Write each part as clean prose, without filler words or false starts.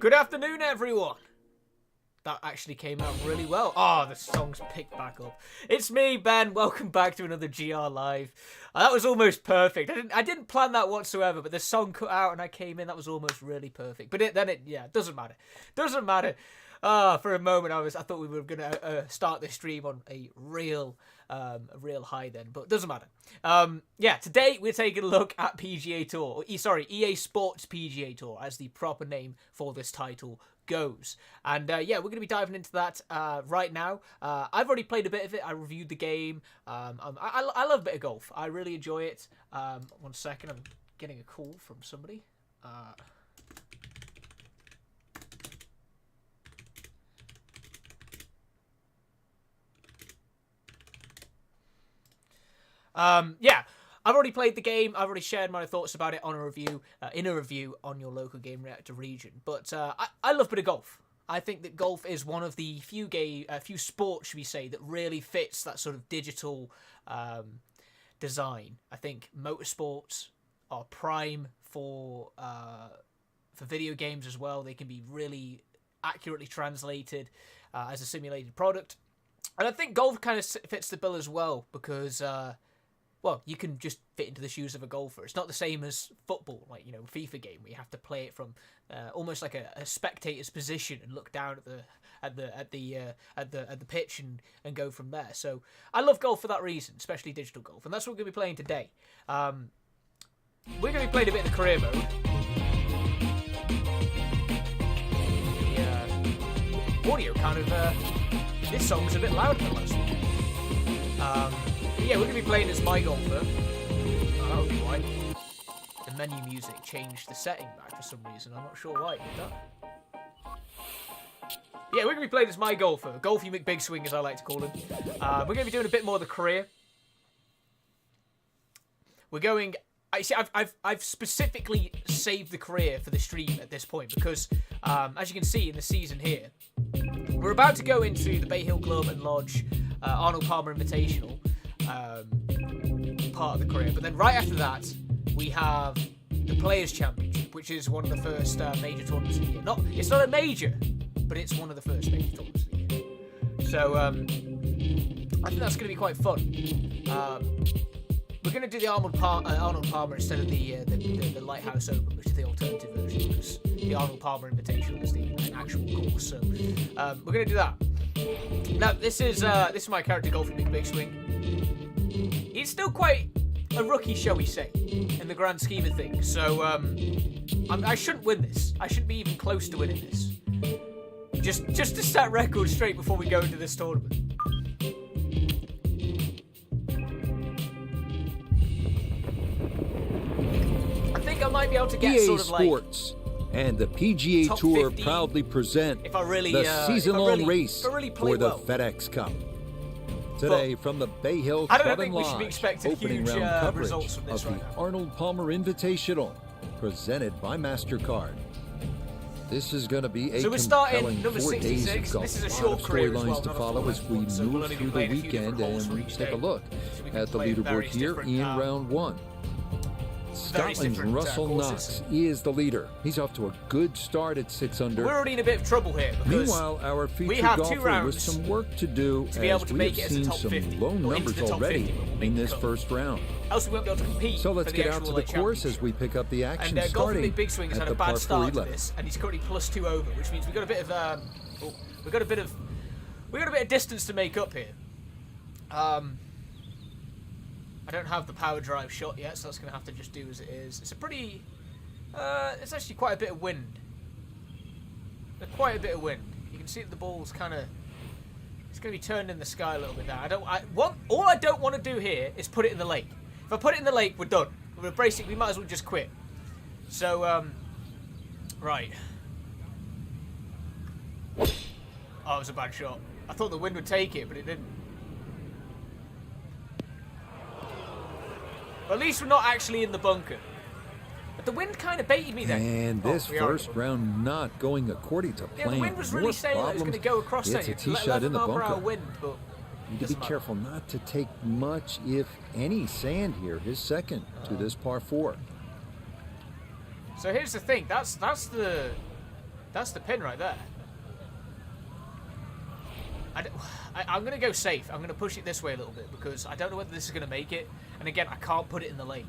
Good afternoon, everyone. That actually came out really well. Oh, the song's picked back up. It's me, Ben. Welcome back to another GR Live. That was almost perfect. I didn't plan that whatsoever, but the song cut out and I came in. That was almost really perfect. But it doesn't matter. Doesn't matter. For a moment, I thought we were gonna start this stream on a real high then, but doesn't matter. Today we're taking a look at PGA Tour. EA Sports PGA Tour, as the proper name for this title goes. And we're going to be diving into that right now. I've already played a bit of it. I reviewed the game. I love a bit of golf. I really enjoy it. 1 second, I'm getting a call from somebody. I've already played the game. I've already shared my thoughts about it on a review, in a review on your local game reactor region. But I love a bit of golf. I think that golf is one of the few sports, should we say, that really fits that sort of digital design. I think motorsports are prime for video games as well. They can be really accurately translated as a simulated product. And I think golf kind of fits the bill as well because, you can just fit into the shoes of a golfer. It's not the same as football, like, a FIFA game where you have to play it from almost like a spectator's position and look down at the pitch and go from there. So I love golf for that reason, especially digital golf, and that's what we're going to be playing today. We're going to be playing a bit of the career mode. The audio kind of this song's a bit louder than the last one. We're going to be playing as my golfer. That'll be why. The menu music changed the setting back for some reason. I'm not sure why it did that. We're going to be playing as my golfer. Golfy McBig Swing, as I like to call him. We're going to be doing a bit more of the career. We're going. I've specifically saved the career for the stream at this point because, as you can see in the season here, we're about to go into the Bay Hill Club and Lodge Arnold Palmer Invitational part of the career. But then right after that, we have the Players' Championship, which is one of the first major tournaments of the year. It's not a major, but it's one of the first major tournaments of the year. So I think that's going to be quite fun. We're going to do the Arnold Palmer instead of the Lighthouse Open, which is the alternative version, because the Arnold Palmer Invitational is the actual course. So we're going to do that. Now this is my character golfing big swing. He's still quite a rookie, shall we say, in the grand scheme of things. So I shouldn't win this. I shouldn't be even close to winning this. Just to set records straight before we go into this tournament. I think I might be able to get PGA sort of like Sports and the PGA top Tour 50 proudly present if I really, the season-long race if I really play for the well. FedEx Cup. Today, from the Bay Hill I Club don't and think we should be Lodge, expecting opening huge round coverage results from this of right the now. Arnold Palmer Invitational, presented by MasterCard. This is going to be a So we're starting compelling number 4 days 66. of golf. This is a A lot short of career as storylines well, to not a follow as we full-length one, so we'll move only be through the playing a few weekend different holes and for each take a day. look So we can at the play leaderboard various here different, in round 1. Scotland's different, Russell courses. Knox is the leader. He's off to a good start at 6 under. We're already in a bit of trouble here because Meanwhile, our we featured have 2 golfer with rounds some work to do to be able as to we make have it as a seen top some 50, low or into numbers the top already 50 when we make in the this cut. first round. else we won't be able to compete. So let's for get the out to actual the course as championship. we pick up the action And Golfing starting Big Swing has at had a the bad par start 4 to 11. this, and he's currently +2 over, which means we've got a bit of distance to make up here. I don't have the power drive shot yet, so that's going to have to just do as it is. It's a pretty... it's actually quite a bit of wind. Quite a bit of wind. You can see that the ball's kind of... It's going to be turned in the sky a little bit now. All I don't want to do here is put it in the lake. If I put it in the lake, we're done. We're basically, we might as well just quit. So, right. Oh, it was a bad shot. I thought the wind would take it, but it didn't. But at least we're not actually in the bunker. But the wind kind of baited me there. And this first round not going according to plan. Yeah, the wind was really saying that it was going to go across there. It's a tee shot in the bunker. Wind, but Need to be careful not to take much, if any, sand here. His second to this par 4. So here's the thing. That's the pin right there. I'm going to go safe. I'm going to push it this way a little bit because I don't know whether this is going to make it. And again, I can't put it in the lake.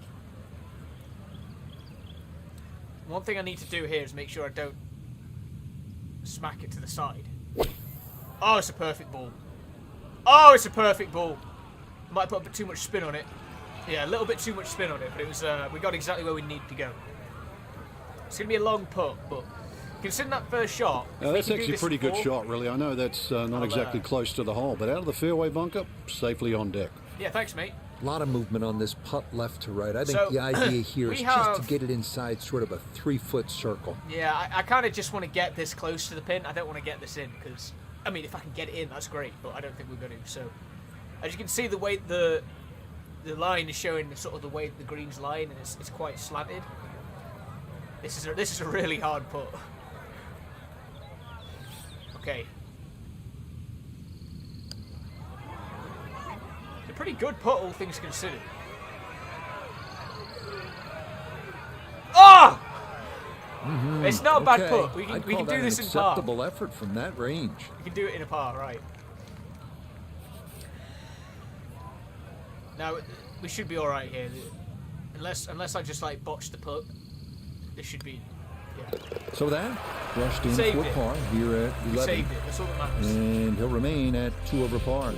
One thing I need to do here is make sure I don't smack it to the side. Oh, it's a perfect ball. Oh, it's a perfect ball. Might put a bit too much spin on it. Yeah, a little bit too much spin on it, but it was we got exactly where we need to go. It's going to be a long putt, but considering that first shot... that's actually a pretty good shot, really. I know that's not exactly close to the hole, but out of the fairway bunker, safely on deck. Yeah, thanks, mate. A lot of movement on this putt left to right. I think So, the idea here is just to have- get it inside sort of a 3-foot circle. Yeah, I kind of just want to get this close to the pin. I don't want to get this in because, I mean, if I can get it in, that's great, but I don't think we're going to. So, as you can see, the way the line is showing sort of the way the green's lying, and it's quite slanted. This is a really hard putt. Okay. It's a pretty good putt, all things considered. Oh! It's not a bad putt. We I'd can call do that this an in par. acceptable effort from that range. We can do it in a par, right? Now we should be all right here, unless I just like botch the putt. This should be, yeah. So that rushed in Saved for it. par here at We 11. saved it. That's all that matters. And he'll remain at 2 over par.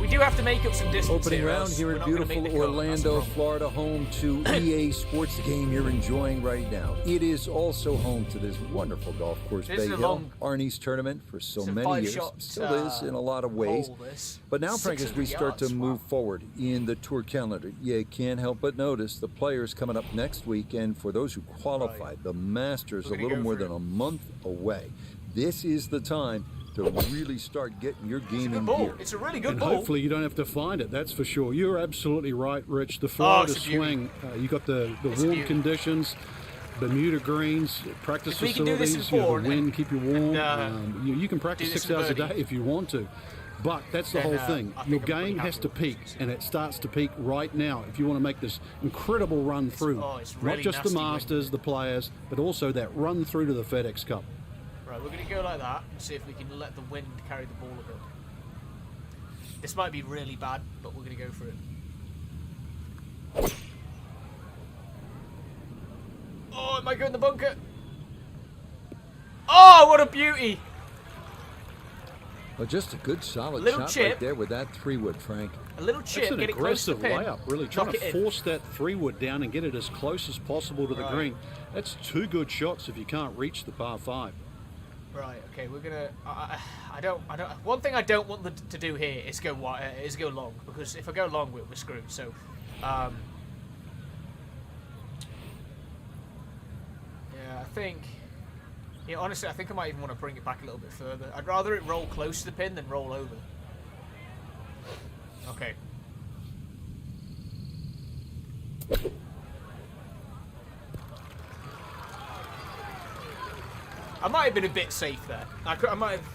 We do have to make up some distance. Opening here, round else here we're in not gonna beautiful make the cut. That's the Orlando, problem. Florida, home to EA Sports, the game you're enjoying right now. It is also home to this wonderful golf course, This Bay is a Hill. long- Arnie's tournament for so it's a many 5 years. shot, Still is in a lot of ways. hole, this. But now, Frank, as we 600 start to yards, move wow. forward in the tour calendar, you can't help but notice the players coming up next weekend. For those who qualified, the Masters We're a gonna little go more for than it. a month away. This is the time to really start getting your It's a game good in ball. gear. It's a really good And ball. hopefully you don't have to find it, that's for sure. You're absolutely right, Rich. The Florida it's a beauty. swing, you got the It's a warm beauty. conditions, Bermuda greens, practice If we can do this facilities, in you have four the wind, keep you warm. You can do practice this 6 in hours a birdie. day if you want to. But that's the Then, whole thing. I think Your I'm pretty game has happy to with peak, this. and it starts to peak right now if you want to make this incredible run through. it's really Not just the nasty wind. Masters, the players, but also that run through to the FedEx Cup. Right, we're going to go like that and see if we can let the wind carry the ball a bit. This might be really bad, but we're going to go for it. Oh, it might go in the bunker. Oh, what a beauty! But just a good solid Little shot chip. right there with that 3-wood, Frank. A little chip, That's an get it close to aggressive the pin. layup, really. knock Trying it to in. force that 3-wood down and get it as close as possible to the Right. green. That's 2 good shots if you can't reach the par 5. Right, okay, we're gonna. I don't. One thing I don't want to do here is go wide, is go long, because if I go long, we're screwed. So, yeah, I think. Yeah, honestly, I think I might even want to bring it back a little bit further. I'd rather it roll close to the pin than roll over. Okay. I might have been a bit safe there. I might have,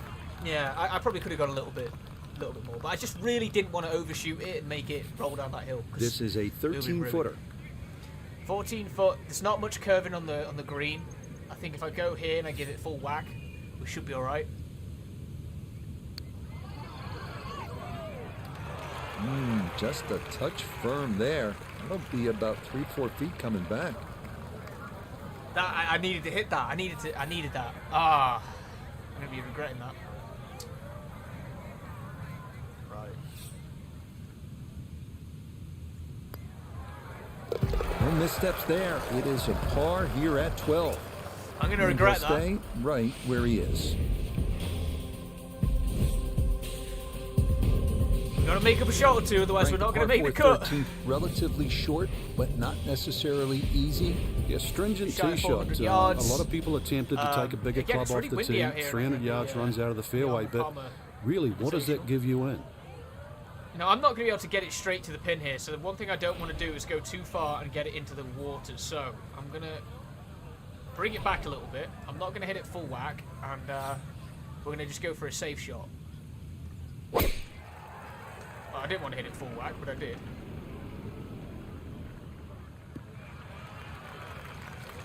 yeah. I probably could have gone a little bit more, but I just really didn't want to overshoot it and make it roll down that hill. 'cause This is a it would be 13-footer. 14 foot. There's not much curving on the green. I think if I go here and I give it full whack, we should be all right. Just a touch firm there. That'll be about 3-4 feet coming back. That I needed to hit that. I needed that. Ah, I'm gonna be regretting that. Right. No missteps there. It is a par here at 12. I'm gonna And regret he'll that. stay right where he is. We've got to make up a shot or two, otherwise we're not going to make the Par cut. 13, relatively short, but not necessarily easy. Yeah, stringent Shot tee at shot. 400 A yards. lot of people are tempted to take a bigger again, club it's off really the windy tee. out here, 300 and yards runs out of the fairway, but calmer really, what does that give you in? No, I'm not going to be able to get it straight to the pin here, so the one thing I don't want to do is go too far and get it into the water. So I'm going to bring it back a little bit. I'm not going to hit it full whack, and we're going to just go for a safe shot. Well, I didn't want to hit it full whack, but I did.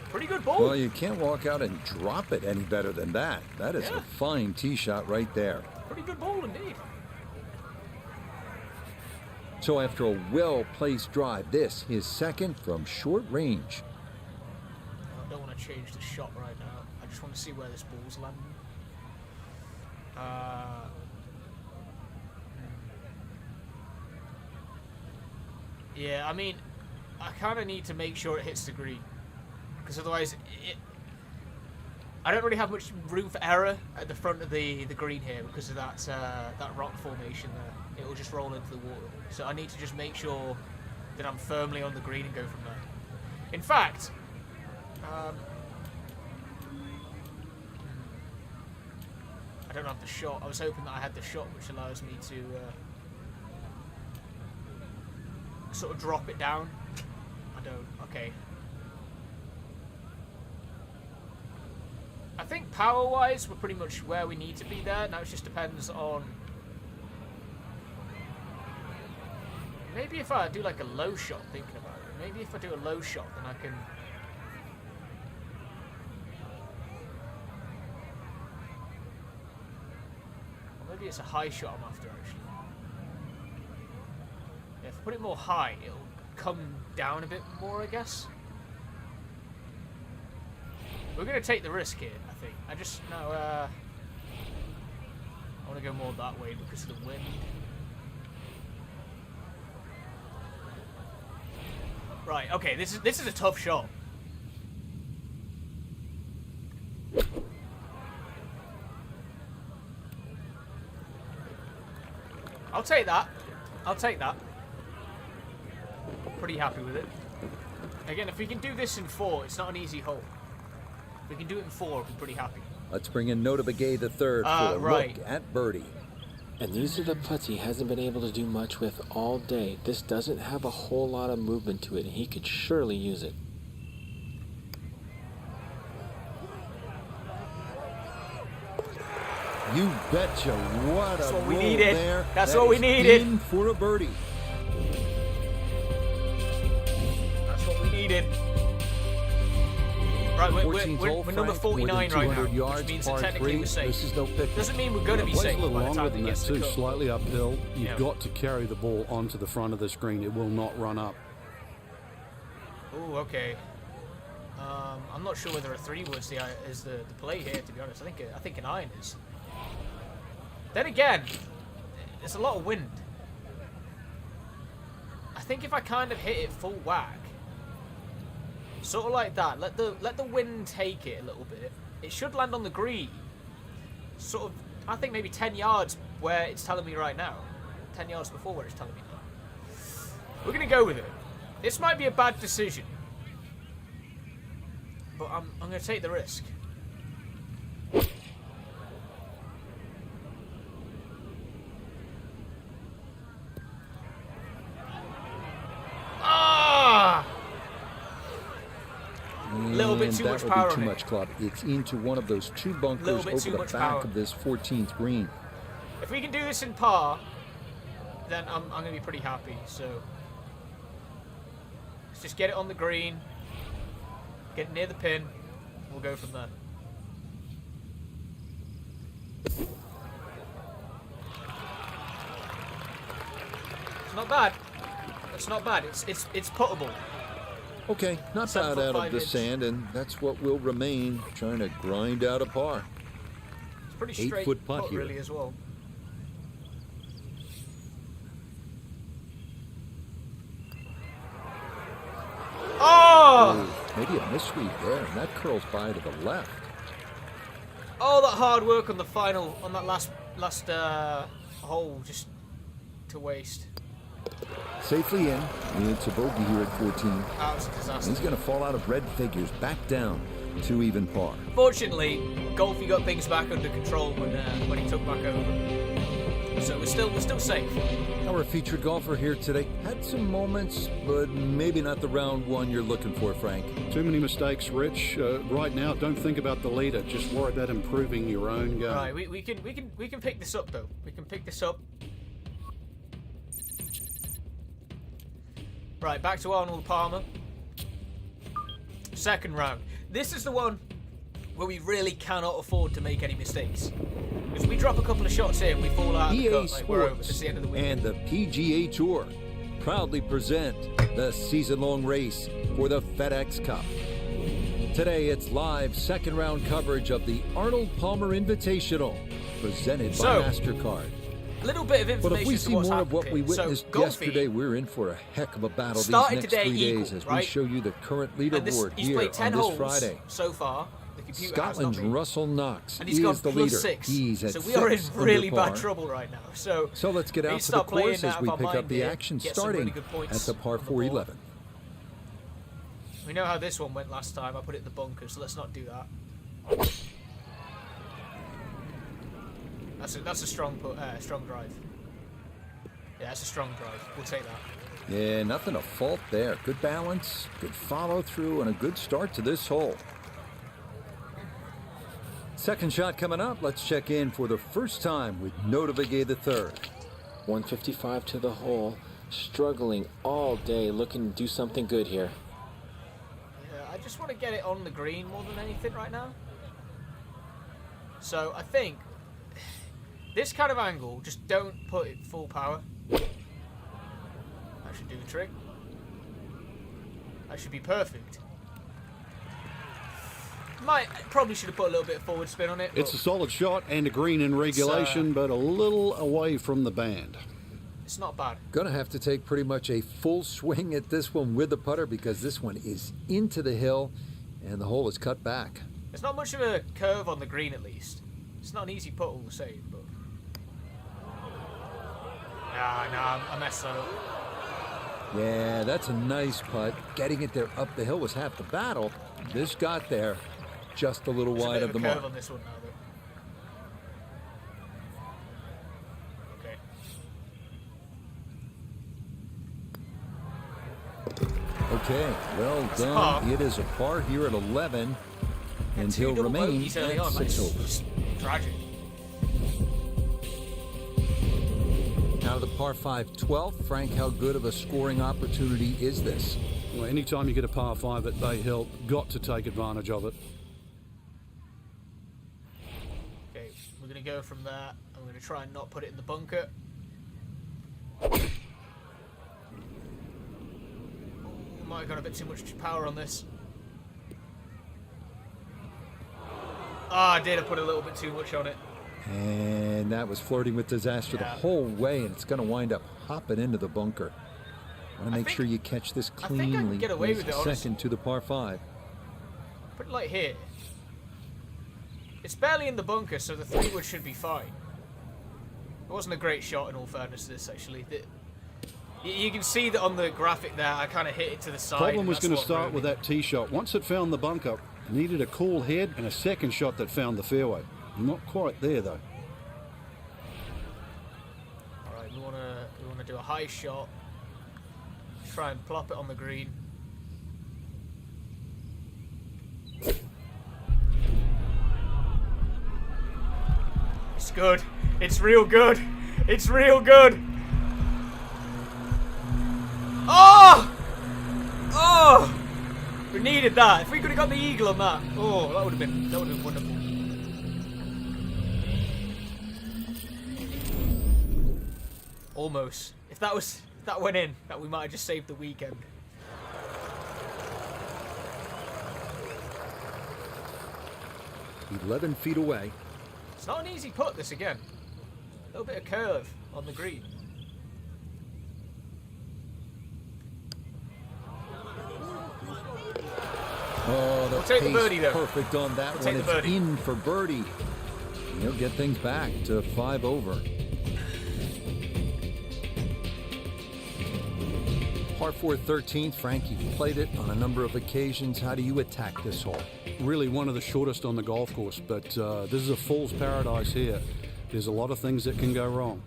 Pretty good ball. Well, you can't walk out and drop it any better than that. That is Yeah. a fine tee shot right there. Pretty good ball indeed. So after a well-placed drive, this his second from short range. I don't want to change the shot right now. I just want to see where this ball's landing. Yeah, I mean, I kind of need to make sure it hits the green, because otherwise, I don't really have much room for error at the front of the green here because of that rock formation there. It will just roll into the water. So I need to just make sure that I'm firmly on the green and go from there. In fact, I don't have the shot. I was hoping that I had the shot, which allows me to sort of drop it down. I don't. Okay. I think power-wise, we're pretty much where we need to be there. Now it just depends on... Maybe if I do like a low shot, thinking about it. Maybe if I do a low shot, then I can... Or maybe it's a high shot I'm after, actually. Yeah, if I put it more high, it'll come down a bit more, I guess. We're going to take the risk here, I think. I just, no, I want to go more that way because of the wind. Right, okay, this is a tough shot. I'll take that. I'll take that. Pretty happy with it. Again, if we can do this in 4, it's not an easy hole. If we can do it in 4, I'll be pretty happy. Let's bring in Nota Begay the third for a right. look at birdie. And these are the putts he hasn't been able to do much with all day. This doesn't have a whole lot of movement to it, and he could surely use it. You betcha. What That's a what we roll needed. there. That's That what we is needed. in for a birdie. That's what we needed. Right, 14th we're hole, number Frank, 49 more than right now, 200 yards, which means that par technically three. we're safe. This is no picnic. Doesn't mean we're going to be Plays safe a little by the longer time than it that gets to too, the cup. slightly uphill. You've Yeah. got to carry the ball onto the front of the screen. It will not run up. Ooh, okay. I'm not sure whether a 3 was the play here, to be honest. I think an iron is. Then again, there's a lot of wind. I think if I kind of hit it full whack, sort of like that, let the wind take it a little bit, it should land on the green. Sort of, I think maybe 10 yards where it's telling me right now. 10 yards before where it's telling me now. We're gonna go with it. This might be a bad decision, but I'm gonna take the risk. Ah! Little bit too that much will power be too on it. much, Club. It's into one of those two bunkers Little bit over too the much back power. of this 14th green. If we can do this in par, then I'm gonna be pretty happy. So let's just get it on the green, get it near the pin. We'll go from there. It's not bad. It's not bad. It's puttable. Okay, not 7 bad foot out of 5 the inch. sand, and that's what will remain, trying to grind out a par. It's pretty 8 straight foot putt here. really as well. Oh! Ooh, maybe a missweep there, and that curls by to the left. All that hard work on the final, on that last hole, just to waste. Safely in. It's a bogey here at 14. That was a disaster. He's going to fall out of red figures, back down to even par. Fortunately, Golfy got things back under control when he took back over. So we're still safe. Our featured golfer here today had some moments, but maybe not the round one you're looking for, Frank. Too many mistakes, Rich. Right now, don't think about the leader. Just worry about improving your own game. Right, we can pick this up though. We can pick this up. Right, back to Arnold Palmer. Second round. This is the one where we really cannot afford to make any mistakes. Because we drop a couple of shots here and we fall out of the EA cup, like we're over. Sports This is the end of the week. and the PGA Tour proudly present the season-long race for the FedEx Cup. Today, it's live second-round coverage of the Arnold Palmer Invitational, presented So, by MasterCard. A little bit of information But if we to see what's more of happened what we here. So, witnessed Golfy yesterday, we're in for a heck of a battle these started next today 3 days equal, as right? we show you the current and leaderboard he's here played 10 on this holes Friday. so far. The computer Scotland's has not been. Russell Knox And he's is gone the plus leader. 6. He's at So we are in 6 really under bad par. trouble right now. So So let's get we out need to the start playing course as out we of our pick up mind the here, action get some really starting good at points the par on the 4 board. 11. We know how this one went last time. I put it in the bunker, so let's not do that. That's a strong strong drive. Yeah, that's a strong drive. We'll take that. Yeah, nothing to fault there. Good balance, good follow through, and a good start to this hole. Second shot coming up. Let's check in for the first time with Nota Begay the third. 155 to the hole. Struggling all day, looking to do something good here. Yeah, I just want to get it on the green more than anything right now. So I think this kind of angle, just don't put it full power. That should do the trick. That should be perfect. Probably should have put a little bit of forward spin on it. It's a But solid shot and a green in regulation, but a little away from the band. it's not bad. Gonna have to take pretty much a full swing at this one with the putter because this one is into the hill and the hole is cut back. There's not much of a curve on the green, at least. It's not an easy putt all the same, but... Nah, I messed that up. Yeah, that's a nice putt. Getting it there up the hill was half the battle. This got there just a little There's a wide bit of the a curve mark. on this one now, though. Okay, well done. It is a par here at 11, and he'll remain at 6 over. Tragic. Out of the par 5 12th, Frank, how good of a scoring opportunity is this? Well, anytime you get a par 5 at Bay Hill, got to take advantage of it. Okay, we're going to go from there. I'm going to try and not put it in the bunker. Might have got a bit too much power on this. I did. I put a little bit too much on it. And that was flirting with disaster the whole way, and it's going to wind up hopping into the bunker. Want to make sure you catch this cleanly. I think I can get away with it, honestly. Second to the par 5. Put it like here. It's barely in the bunker, so the 3-wood should be fine. It wasn't a great shot, in all fairness, this actually. You can see that on the graphic there, I kind of hit it to the side. Problem was going to start with that tee shot. Once it found the bunker, needed a cool head and a second shot that found the fairway. Not quite there though. All right, we want to do a high shot. Try and plop it on the green. It's good. It's real good. It's real good. Oh! Oh! We needed that. If we could have got the eagle on that, oh, that would have been wonderful. Almost. If that went in, that we might have just saved the weekend. "11 feet away." It's not an easy putt, this again. A little bit of curve on the green. Oh, the We'll take the pace birdie, though. perfect on that We'll one. take the It's birdie. in for birdie. He'll get things back to 5 over. Par 4 13th, Frank, you've played it on a number of occasions. How do you attack this hole? Really one of the shortest on the golf course, but this is a fool's paradise here. There's a lot of things that can go wrong.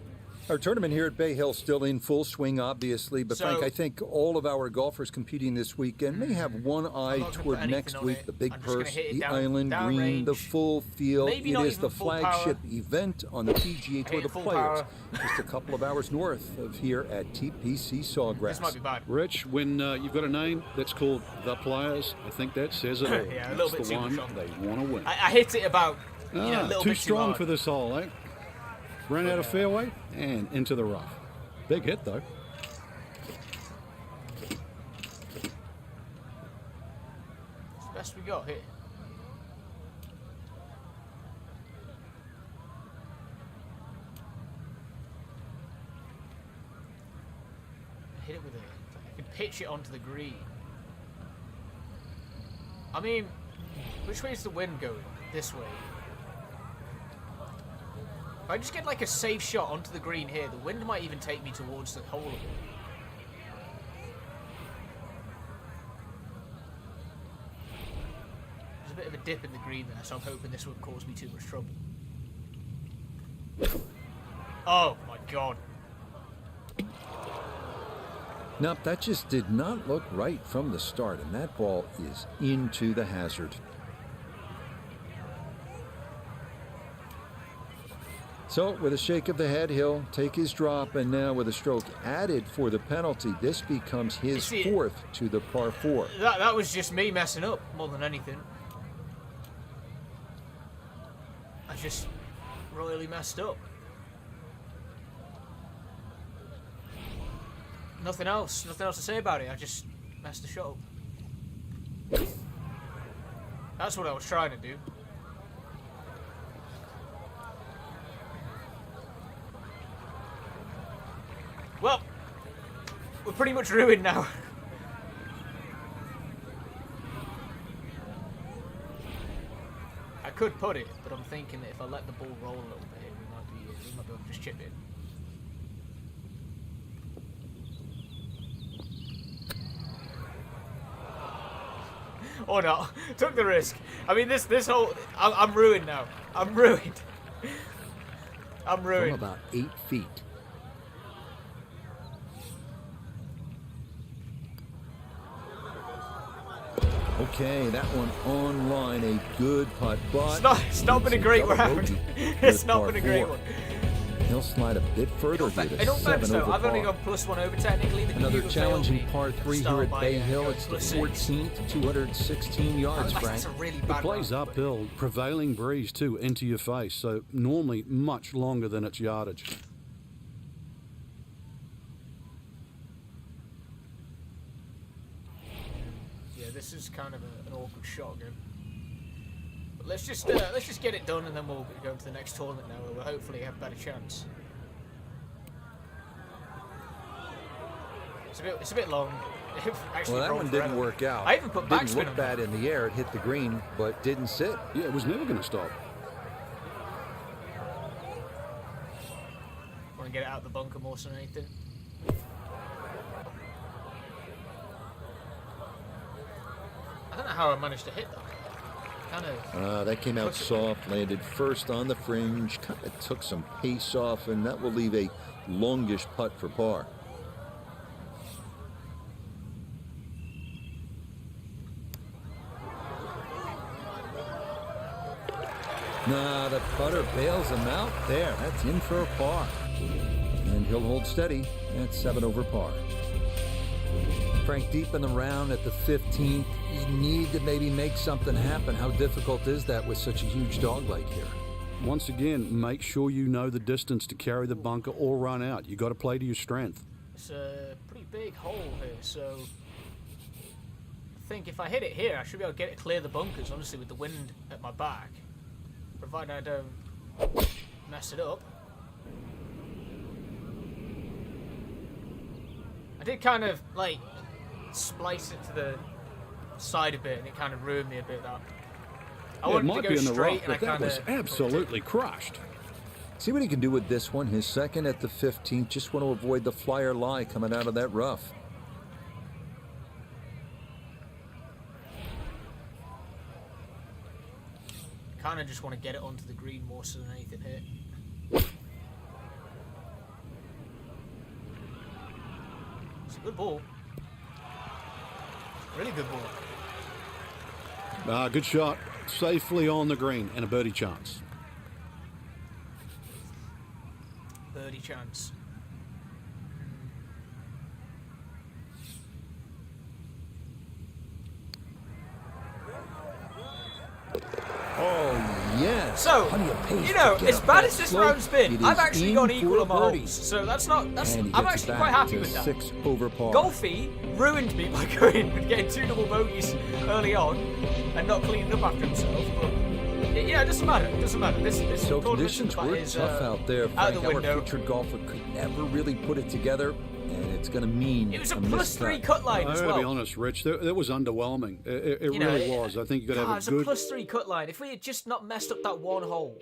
Our tournament here at Bay Hill still in full swing, obviously, but Frank, I think all of our golfers competing this weekend may have one eye not gonna toward put next anything on week, it. the big I'm just gonna purse, hit it the down- island down green, the range. full field. Maybe It not is even the full flagship power. event on the PGA Tour Hit of full Players, power. just a couple of hours north of here at TPC Sawgrass. This might be bad. Rich, when you've got a name that's called The Players, I think that says it all. Yeah, a little That's bit the too much one on. they want to win. I hit it about a little Too bit strong hard. for this hole, eh? Ran out of fairway and into the rough. Big hit though. It's the best we got here. Hit it with it. I can pitch it onto the green. I mean, which way is the wind going? This way. If I just get like a safe shot onto the green here, the wind might even take me towards the hole. There's a bit of a dip in the green there, so I'm hoping this won't cause me too much trouble. Oh my god. Nope, that just did not look right from the start, and that ball is into the hazard. So, with a shake of the head, he'll take his drop, and now with a stroke added for the penalty, this becomes his fourth to the par 4. That was just me messing up more than anything. I just royally messed up. Nothing else to say about it. I just messed the shot up. That's what I was trying to do. Well, we're pretty much ruined now. I could put it, but I'm thinking that if I let the ball roll a little bit, we might be able to just chip it. Or not. Took the risk. I mean, this whole... I'm ruined now. I'm ruined. I'm ruined. From about 8 feet. Okay, that one on line, a good putt, but It's not been a great round. It's not been a great one. He'll slide a bit further here to In all fairness, 7 though, over I've only par. gone +1 over technically. Another challenging par 3 here at Bay Hill. It's the +6. 14th, 216 yards, Frank. That's a really It bad plays round. uphill, prevailing breeze too, into your face, so normally much longer than its yardage. Yeah, this is kind of an awkward shot again. But let's just get it done, and then we'll go to the next tournament now, where we'll hopefully have a better chance. It's a bit long. Actually, Well, that one didn't work out. I even put Didn't backspin look on bad in the air. It hit the green, but didn't sit. Yeah, it was never going to stop. Want to get it out of the bunker more than anything. I don't know how I managed to hit that. Kind of. That came out soft, landed first on the fringe, kind of took some pace off, and that will leave a longish putt for par. Nah, the putter bails him out there. That's in for a par. And he'll hold steady at 7 over par. Frank, deep in the round at the 15th, you need to maybe make something happen. How difficult is that with such a huge dog like here? Once again, make sure you know the distance to carry the bunker or run out. You got to play to your strength. It's a pretty big hole here, so I think if I hit it here, I should be able to get it clear the bunkers, honestly, with the wind at my back. Provided I don't mess it up. I did kind of, like, splice it to the side a bit, and it kind of ruined me a bit. That I Yeah, it wanted might to go be in the straight, rough, and I but that kind was of absolutely crushed. See what he can do with this one. His second at the 15th. Just want to avoid the flyer lie coming out of that rough. kind of just want to get it onto the green more so than anything here. It's a good ball. Really good ball. Good shot. Safely on the green and a birdie chance. Birdie chance. Oh, yes. So, Plenty of pace you know, to get as up bad that as this slope. round's been, It I've is actually in gone for equal a on my birdie. holes. So that's And he I'm gets actually it quite back happy to with that. 6 over par. Golfy ruined me by going and getting 2 double bogeys early on and not cleaning up after himself. But yeah, it doesn't matter. It doesn't matter. This So tournament's conditions about were is, tough out there. out Frank, the our window. featured golfer could never really put it together, and it's going to mean It was a missed +3 cut. cut line I as gotta be well. honest, Rich. That was underwhelming. It You know, really was. I think you got to God, have it's a good. a +3 cut line. If we had just not messed up that one hole,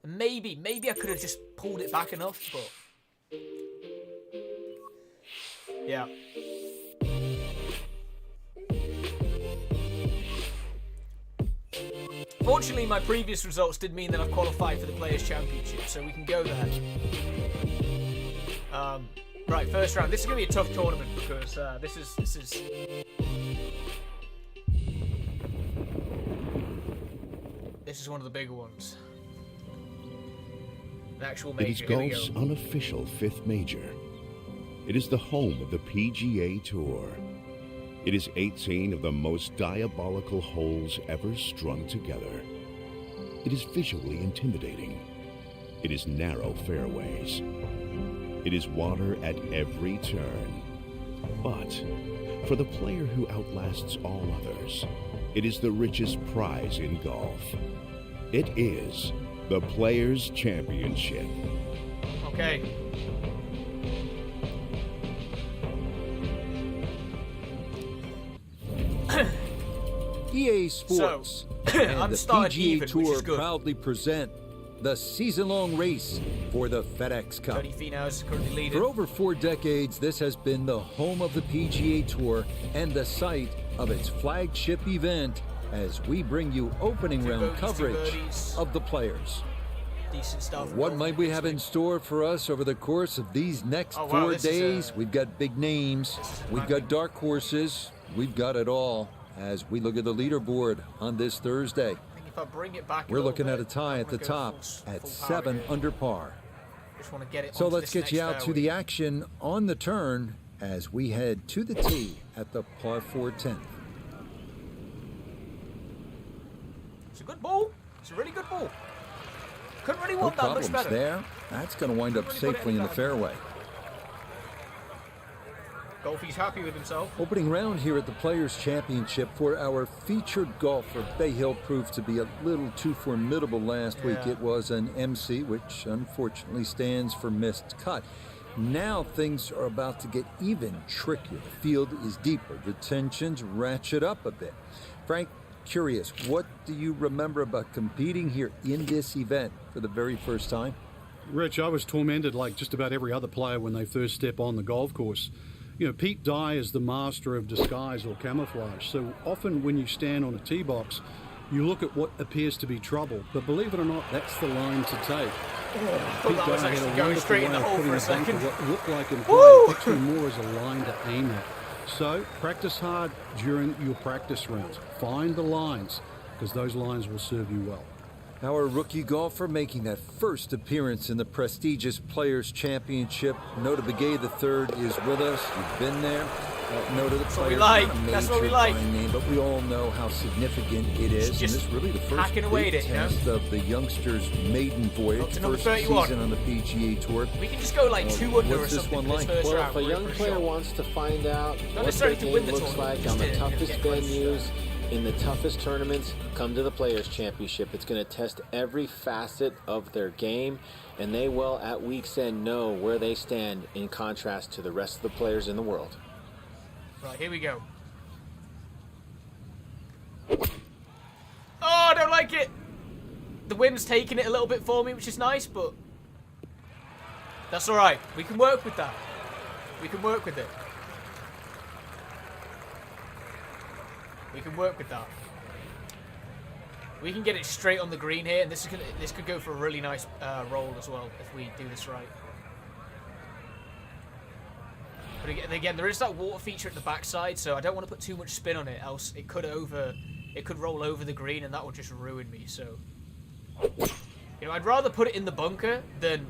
maybe I could have just pulled it back enough. But yeah. Fortunately, my previous results did mean that I've qualified for the Players' Championship, so we can go there. Right, first round. This is going to be a tough tournament because this is one of the bigger ones. An actual It is major. Here we golf's go. unofficial fifth major. It is the home of the PGA Tour. It is 18 of the most diabolical holes ever strung together. It is visually intimidating. It is narrow fairways. It is water at every turn. But for the player who outlasts all others, it is the richest prize in golf. It is the Players' Championship. Okay. EA Sports and I'm the starting PGA even, which Tour is good. proudly present the season-long race for the FedEx Cup. 30 Finau is currently leading. For over 4 decades, this has been the home of the PGA Tour and the site of its flagship event as we bring you opening Two round bogeys, two coverage birdies. of the players. Decent stuff. What might we have in store for us over the course of these next Oh, wow, 4 this is days? We've got big names, This is we've got dark horses, we've got it all. as we look at the leaderboard on this Thursday. I think if I bring it back, We're looking at a tie at the top at 7 under par. Just want to get it. So onto let's this get you next out to fairway. the action on the turn as we head to the tee at the par 4 10th. It's a good ball. It's a really good ball. Couldn't really No want that much problems better. there. That's going to wind up Couldn't really put it safely any in the better. fairway. Golfy's happy with himself. Opening round here at the Players' Championship for our featured golfer. Bay Hill proved to be a little too formidable last week. Yeah. It was an MC, which unfortunately stands for missed cut. Now things are about to get even trickier. The field is deeper. The tensions ratchet up a bit. Frank, curious, what do you remember about competing here in this event for the very first time? Rich, I was tormented like just about every other player when they first step on the golf course. You know, Pete Dye is the master of disguise or camouflage. So often when you stand on a tee box, you look at what appears to be trouble. But believe it or not, that's the line to take. Thought that was actually going straight in the hole for a second. What looked like in Woo! play, picturing more as a line to aim at. So practice hard during your practice rounds. Find the lines, because those lines will serve you well. Our rookie golfer making that first appearance in the prestigious Players' Championship. Nota Begay III is with us. You've been there. Nota the That's what we Players, like. not a That's what we major like. fine name, but we all know how significant it is. And Just this is really the first hacking away big at it, you know? test of the youngsters' maiden voyage. Up to number First 31. season on the PGA Tour. We can just go like 2 under or What's this something one in this like? first Well, round. if a We're young for player sure. wants to find out what necessarily their to win game the looks tournament, like just on the to, toughest get close. venues, in the toughest tournaments, come to the Players' Championship. It's going to test every facet of their game, and they will, at week's end, know where they stand in contrast to the rest of the players in the world. Right, here we go. Oh, I don't like it. The wind's taking it a little bit for me, which is nice, but that's all right. We can work with that. We can work with it. We can work with that. We can get it straight on the green here, and this could go for a really nice roll as well if we do this right. But again, there is that water feature at the backside, so I don't want to put too much spin on it, else it could roll over the green, and that would just ruin me. So, you know, I'd rather put it in the bunker than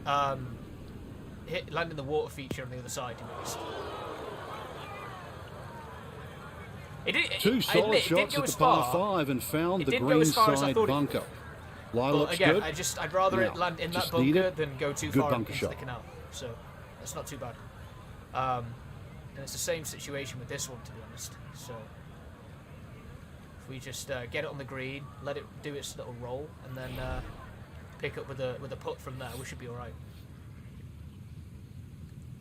land in the water feature on the other side. To be honest. Two solid shots at the par 5 and found the green side bunker. Lie But looks again, good. I'd rather it Now, land in that just need bunker it. than go too Good far bunker into the shot. canal. So that's not too bad. And it's the same situation with this one, to be honest. So if we just get it on the green, let it do its little roll, and then pick up with a putt from there, we should be all right.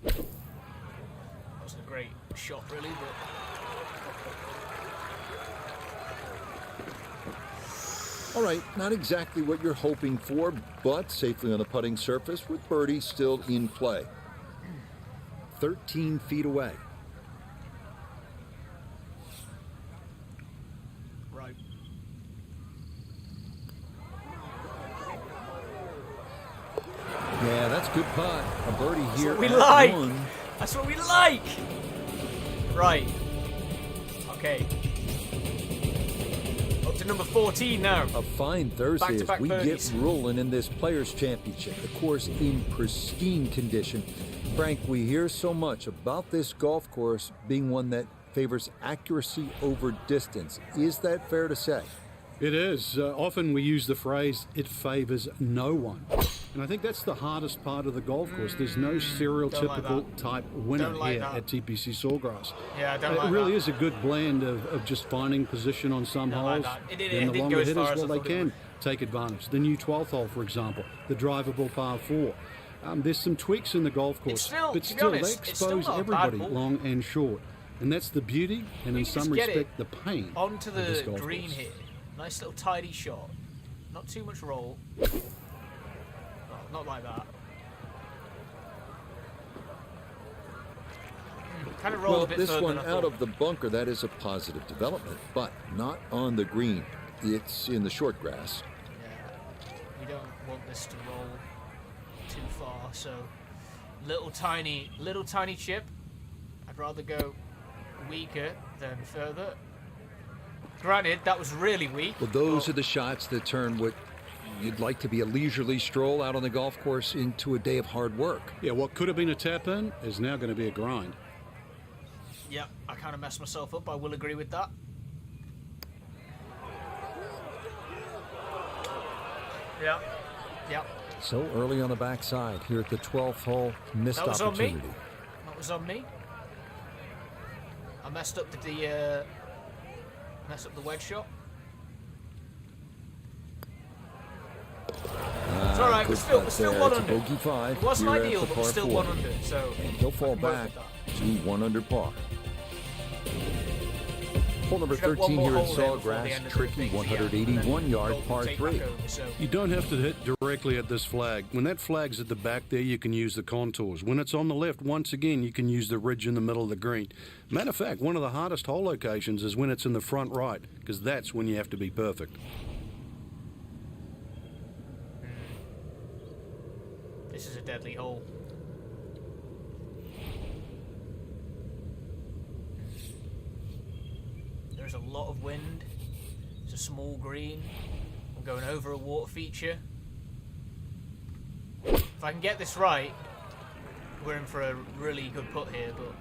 That wasn't a great shot, really, but. All right, not exactly what you're hoping for, but safely on the putting surface with birdie still in play. 13 feet away. Right. Yeah, that's good putt. A birdie here. That's what we at like. 1. That's what we like. Right. Okay. Up to number 14 now. A fine Thursday as Back-to-back we birdies. get rolling in this Players' Championship. The course in pristine condition. Frank, we hear so much about this golf course being one that favors accuracy over distance. Is that fair to say? It is. Often we use the phrase, it favours no one. And I think that's the hardest part of the golf course. There's no stereotypical type winner Don't like here that. at TPC Sawgrass. Yeah, I don't like It really that. is a good blend of just finding position on some Don't like holes. that. It Then the didn't longer go as hitters, far as I well, they thought it can would. take advantage. The new 12th hole, for example, the drivable par 4. There's some tweaks in the golf course, still, but to be still, honest, they it's still expose not a bad everybody, ball. long and short. And that's the beauty, and We in can some just get respect, it the pain onto of this the golf green course. here. Nice little tidy shot. Not too much roll. Oh, not like that. Kind of roll Well, a bit this further one than I out thought. of the bunker, that is a positive development, but not on the green. It's in the short grass. Yeah, we don't want this to roll too far, so little tiny chip. I'd rather go weaker than further. Granted, that was really weak. Well, those are the shots that turn what you'd like to be a leisurely stroll out on the golf course into a day of hard work. Yeah, what could have been a tap-in is now going to be a grind. Yep, I kind of messed myself up. I will agree with that. Yep. Yep. So early on the backside here at the 12th hole, missed That was on me. opportunity. That was on me. I messed up the wedge shot. It's all right. We're still one It's a under. bogey 5. It wasn't here at ideal, the but par we're still 4. one under. So And he'll fall I can work back with that. to 1 under par. Hole number Should have one 13 more here at hole there before the Sawgrass, end of the tricky thing, yeah, 181 and then yard we'll par take 3. back over, so. You don't have to hit directly at this flag. When that flag's at the back there, you can use the contours. When it's on the left, once again, you can use the ridge in the middle of the green. Matter of fact, one of the hardest hole locations is when it's in the front right, because that's when you have to be perfect. This is a deadly hole. There's a lot of wind. It's a small green. I'm going over a water feature. If I can get this right, we're in for a really good putt here, but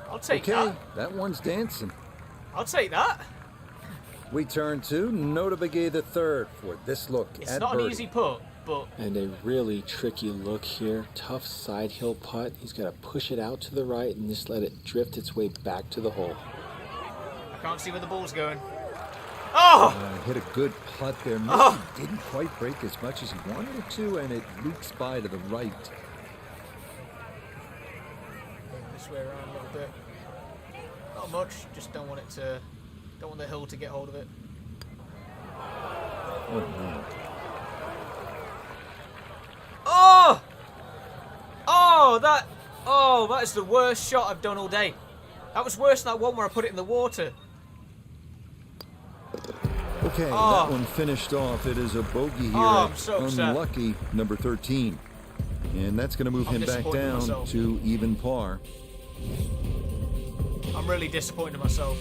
I'll take Okay, that. that one's dancing. I'll take that. We turn to Nota Begay the third for this look It's at not birdie. an easy putt, but And a really tricky look here. Tough side hill putt. He's got to push it out to the right and just let it drift its way back to the hole. I can't see where the ball's going. Oh! Hit a good putt there. Maybe didn't quite break as much as he wanted it to, and it leaks by to the right. Going this way around a little bit. Not much. Just don't want the hill to get hold of it. Oh, no. Oh! That is the worst shot I've done all day. That was worse than that one where I put it in the water. Okay, Oh. that one finished off. It is a bogey here Oh, I'm at so upset. unlucky number 13. And that's going to move I'm him back disappointed in down myself. to even par. I'm really disappointed in myself.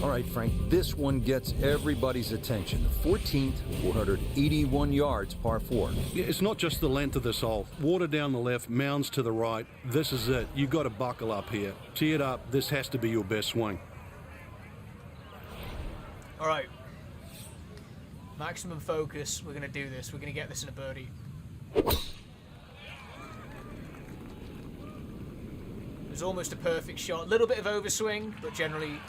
All right, Frank, this one gets everybody's attention. The 14th, 481 yards, par 4. Yeah, it's not just the length of this hole. Water down the left, mounds to the right. This is it. You've got to buckle up here. Tee it up. This has to be your best swing. All right. Maximum focus. We're going to do this. We're going to get this in a birdie. It was almost a perfect shot. A little bit of overswing, but generally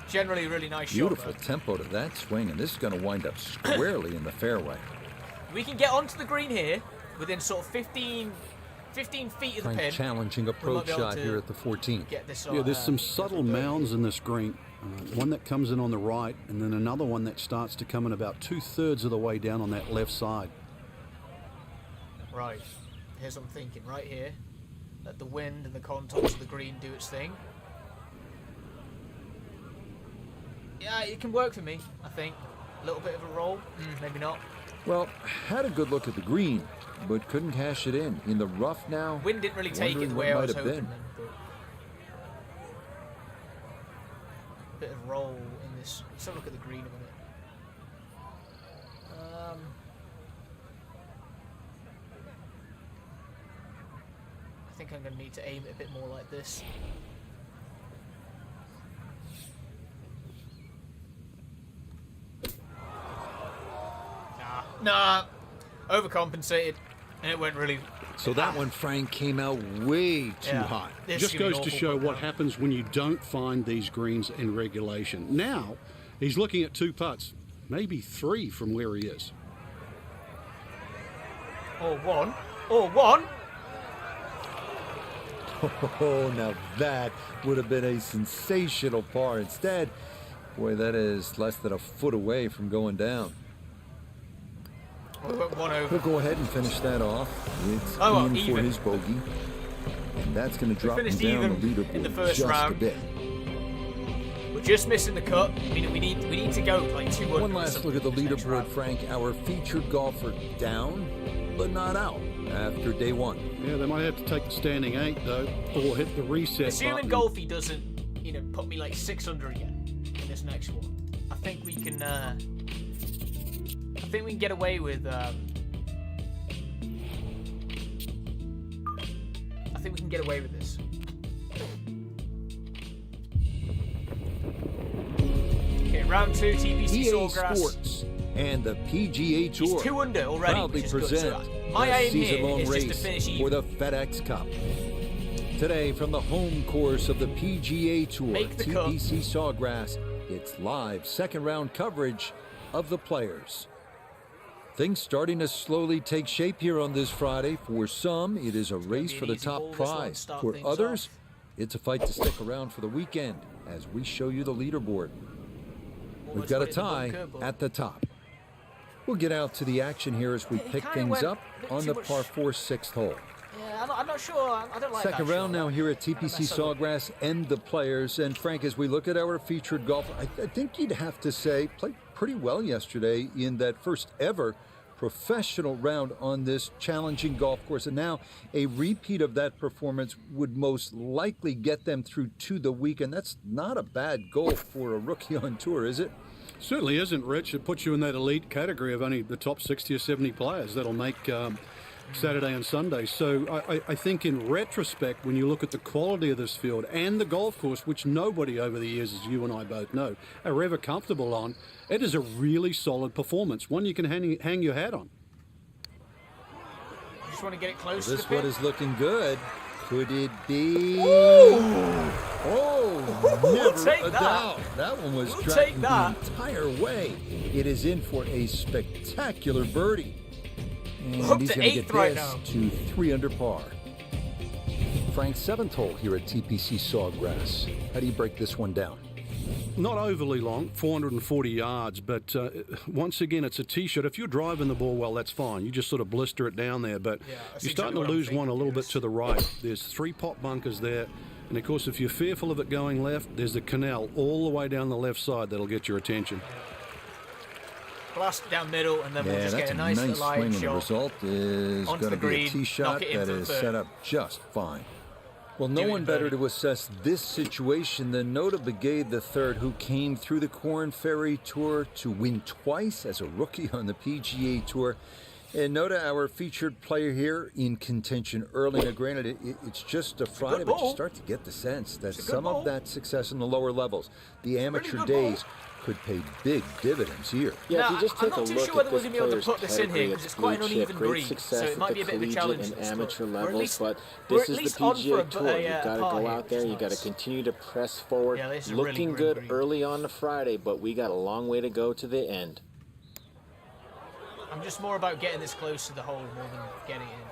really nice Beautiful shot. tempo to that swing, and this is going to wind up squarely in the fairway. We can get onto the green here within sort of 15 feet of the Frank pin. challenging approach be able shot to here at the 14th. Get this Yeah, there's some subtle mounds in this green. One that comes in on the right, and then another one that starts to come in about 2/3 of the way down on that left side. Right. Here's what I'm thinking. Right here. Let the wind and the contours of the green do its thing. Yeah, it can work for me, I think. A little bit of a roll. Maybe not. Well, had a good look at the green, but couldn't cash it in. In the rough now. Wind didn't really take it the wondering way I what was might have hoping been. then, but bit of roll in this. Let's have a look at the green a minute. I think I'm going to need to aim it a bit more like this. Nah. Overcompensated. And it went really... So that one, Frank, came out way too Yeah. high. This Just is gonna be goes to awful show putt what now. happens when you don't find these greens in regulation. Now, he's looking at 2 putts, maybe 3 from where he is. Or one. Or one. Oh, now that would have been a sensational par. Instead, boy, that is less than a foot away from going down. We went one over. He'll go ahead and finish that off. It's Oh, well, Ian for even. his bogey. And that's going to drop him finished down the even leaderboard in the first just round. a bit. We're just missing the cut. I mean, we need to go like 2 One last look at the this next leaderboard, round. Frank. Our featured golfer down, but not out. after day one. Yeah, they might have to take the standing 8 though, or hit the reset Assuming button. Golfy doesn't, put me like 6 under again in this next one, I think we can. I think we can get away with. I think we can get away with this. Okay, round 2, TPC EA Sawgrass. Sports and the PGA Tour He's 2 under already, proudly which is good. present So my the aim here season-long is just to race finish for even. the FedEx Cup. Today, from the home course of the PGA Tour, Make the cut. TPC Sawgrass, it's live second-round coverage of the players. Things starting to slowly take shape here on this Friday. For some, it is a race be for an the easy ball, top this one, prize. start For things others, off. it's a fight to stick around for the weekend as we show you the leaderboard. We've Almost got a got it in the tie bunker, but- at the top. We'll get out to the action here as we It pick kinda things went up a bit on too the much- par 4 6th hole. Yeah, I'm not sure. I don't like Second that round shot. now here at Kinda TPC messed up. Sawgrass and the players. And Frank, as we look at our featured golfer, I think you'd have to say played pretty well yesterday in that first ever professional round on this challenging golf course. And now a repeat of that performance would most likely get them through to the weekend. That's not a bad goal for a rookie on tour, is it? Certainly isn't, Rich. It puts you in that elite category of only the top 60 or 70 players that'll make Saturday and Sunday. So I think in retrospect, when you look at the quality of this field and the golf course, which nobody over the years, as you and I both know, are ever comfortable on, it is a really solid performance, one you can hang your hat on. Just want to get it close This to the one pin. is looking good. Could it be? Oh, We'll never take a that. doubt. That one was We'll tracking take that. the entire way. It is in for a spectacular birdie. And Up he's to going to 8th get right this now. to 3 under par. Frank's 7th hole here at TPC Sawgrass. How do you break this one down? Not overly long, 440 yards, but once again, it's a tee shot. If you're driving the ball well, that's fine. You just sort of blister it down there, but Yeah, that's you're starting exactly what to I'm lose one a little thinking, bit to the right. There's 3 pot bunkers there, and of course, if you're fearful of it going left, there's the canal all the way down the left side that'll get your attention. Blast down middle, and then we'll Yeah, just that's get a a nice nice little line swing, and the shot. result is onto going to the be a green, tee knock shot it in that for the is third. set up just fine. Well, no Do it one better birdie. to assess this situation than Nota Begay III, who came through the Corn Ferry Tour to win twice as a rookie on the PGA Tour. And Nota, our featured player here in contention early. Now, granted, it's just a Friday, but you ball. start to get the sense that It's a good some ball. of that success in the lower levels, the amateur good days, ball. could pay big dividends here. Yeah, Now, if you just I'm take not a too look sure at whether we're this gonna be able to player's put this in here, pedigree, 'cause it's quite an blue uneven chip, great green, success so it at might the be a bit of a collegiate challenge and this amateur time. Or at levels, least- but we're this at is the least on for PGA a Tour. You got to par go here, out there. which You is got to nice. continue to press forward. Yeah, this is really Looking green, good green. early on the Friday, but we got a long way to go to the end. I'm just more about getting this close to the hole more than getting in.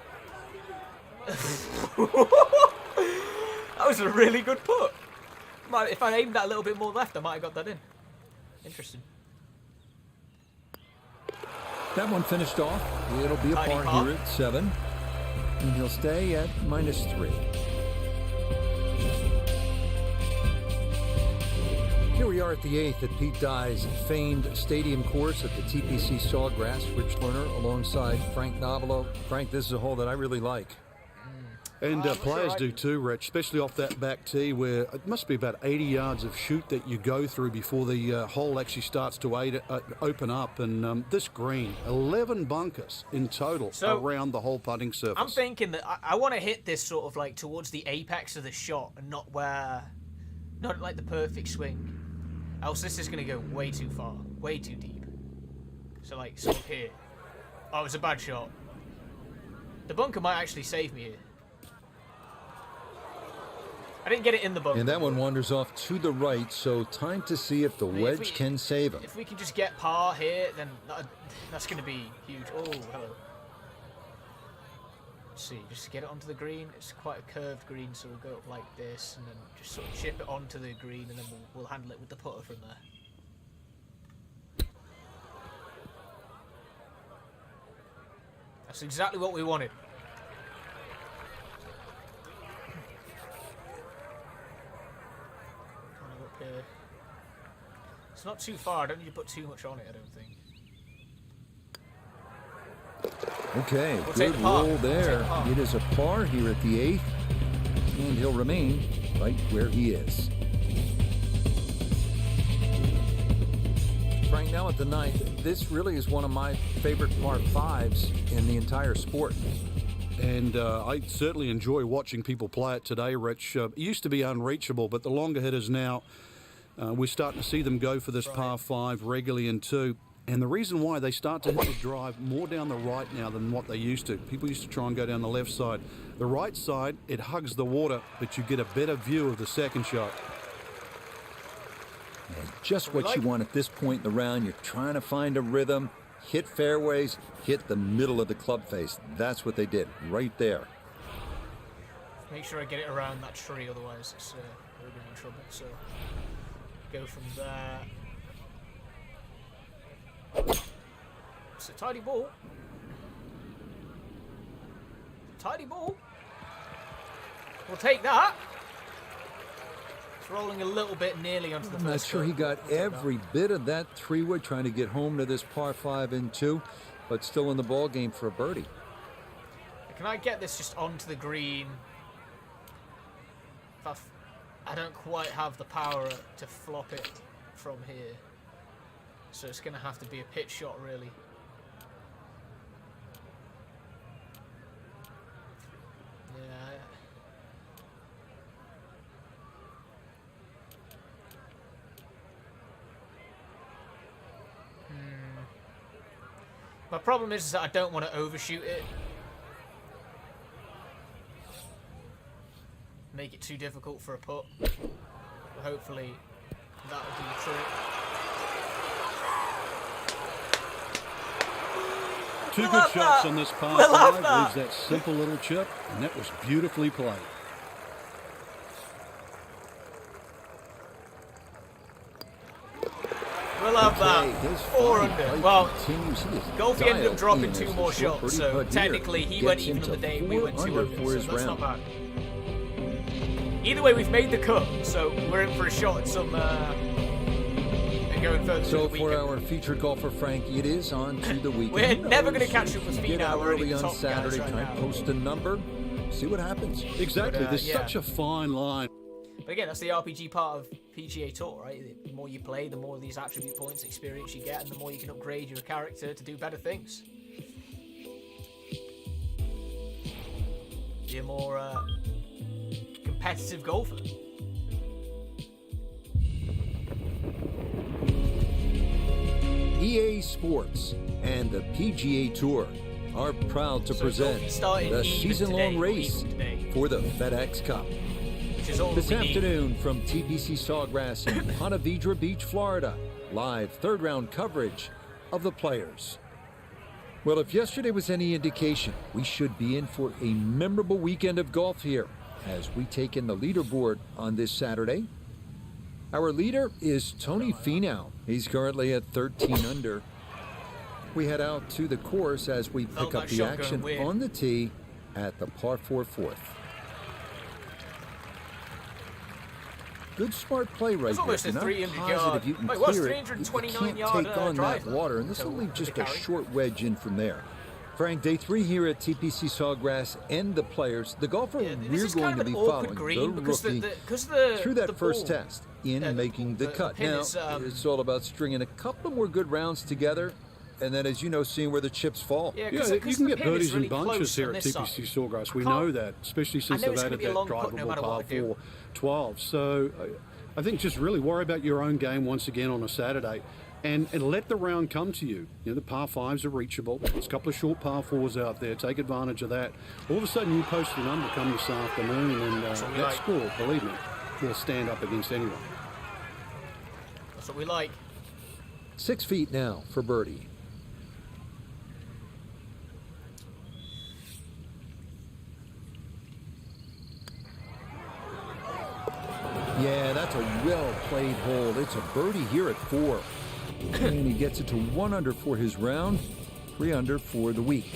That was a really good putt. If I aimed that a little bit more left, I might have got that in. Interesting. That one finished off. It'll be a Tidy par par. here at 7. And he'll stay at -3. Here we are at the 8th at Pete Dye's famed stadium course at the TPC Sawgrass. Rich Lerner alongside Frank Novelo. Frank, this is a hole that I really like. And I'm players sure I do do. too, Rich, especially off that back tee where it must be about 80 yards of shoot that you go through before the hole actually starts to open up. And this green, 11 bunkers in total So, around the whole putting surface. I'm thinking that I want to hit this sort of like towards the apex of the shot and not like the perfect swing. Else this is going to go way too far, way too deep. So like sort of here. Oh, it was a bad shot. The bunker might actually save me here. I didn't get it in the bunker. And that one wanders off to the right, so time to see if the mean, if wedge we- can save him. If we can just get par here, then that's going to be huge. Oh, hello. Let's see, just get it onto the green. It's quite a curved green, so we'll go up like this, and then just sort of chip it onto the green, and then we'll handle it with the putter from there. That's exactly what we wanted. Kind of up here. It's not too far. I don't need to put too much on it, I don't think. Okay, We'll take good the par. roll there. Take the par. It is a par here at the 8th, and he'll remain right where he is. Right now at the 9th, this really is one of my favorite par 5s in the entire sport. And I certainly enjoy watching people play it today, Rich. It used to be unreachable, but the longer hitters now, we're starting to see them go for this par 5 regularly in 2. And the reason why they start to hit the drive more down the right now than what they used to. People used to try and go down the left side. The right side, it hugs the water, but you get a better view of the second shot. And just what you want at this point in the round. You're trying to find a rhythm, hit fairways, hit the middle of the club face. That's what they did right there. Make sure I get it around that tree, otherwise it's we're going to be in trouble. So go from there. It's a tidy ball. Tidy ball. We'll take that. It's rolling a little bit nearly onto the first. I'm not sure he got every bit of that 3-wood trying to get home to this par 5 in 2, but still in the ball game for a birdie. Can I get this just onto the green? I don't quite have the power to flop it from here. So it's going to have to be a pitch shot, really. Yeah. My problem is that I don't want to overshoot it. Make it too difficult for a putt. But hopefully that'll do the trick. Two good shots on this par 5. Leaves that simple little chip, and that was beautifully played. We'll have that. 4 under. Well, Golfy ended up dropping 2 more shots, so technically he went even on the day, we went 2 under, so that's not bad. Either way, we've made the cut, so we're in for a shot at some going further. So for our featured golfer Frankie, it is on to the weekend. We're never going to catch up with speed now. We're early on Saturday, try and post a number, see what happens. Exactly. There's such a fine line. But again, that's the RPG part of PGA Tour, right? The more you play, the more of these attribute points, experience you get, and the more you can upgrade your character to do better things. Be a more competitive golfer. EA Sports and the PGA Tour are proud to present the season-long race for the FedEx Cup. This afternoon from TPC Sawgrass in Ponte Vedra Beach, Florida, live third-round coverage of the Players. Well, if yesterday was any indication, we should be in for a memorable weekend of golf here as we take in the leaderboard on this Saturday. Our leader is Tony Finau. He's currently at 13 under. We head out to the course as we pick up the action on the tee at the par 4 fourth. Good smart play right there. Almost a 300-yard. You can Wait, clear it. You 329 can't take on that water, and this will leave just a short wedge in from there. Frank, day 3 here at TPC Sawgrass and the Players. The golfer we're going to be following, the rookie, through that first test in making the cut. Now, it's all about stringing a couple more good rounds together, and then, as you know, seeing where the chips fall. Yeah, you can get birdies in bunches here at TPC Sawgrass. We know that, especially since they've added that drivable par 4 12. So I think just really worry about your own game once again on a Saturday. And let the round come to you. You know, the par 5s are reachable. There's a couple of short par 4s out there. Take advantage of that. All of a sudden, you post a number come this afternoon, and that score, believe me, will stand up against anyone. That's what we like. 6 feet now for birdie. Yeah, that's a well-played hole. It's a birdie here at 4. And he gets it to 1 under for his round, 3 under for the week.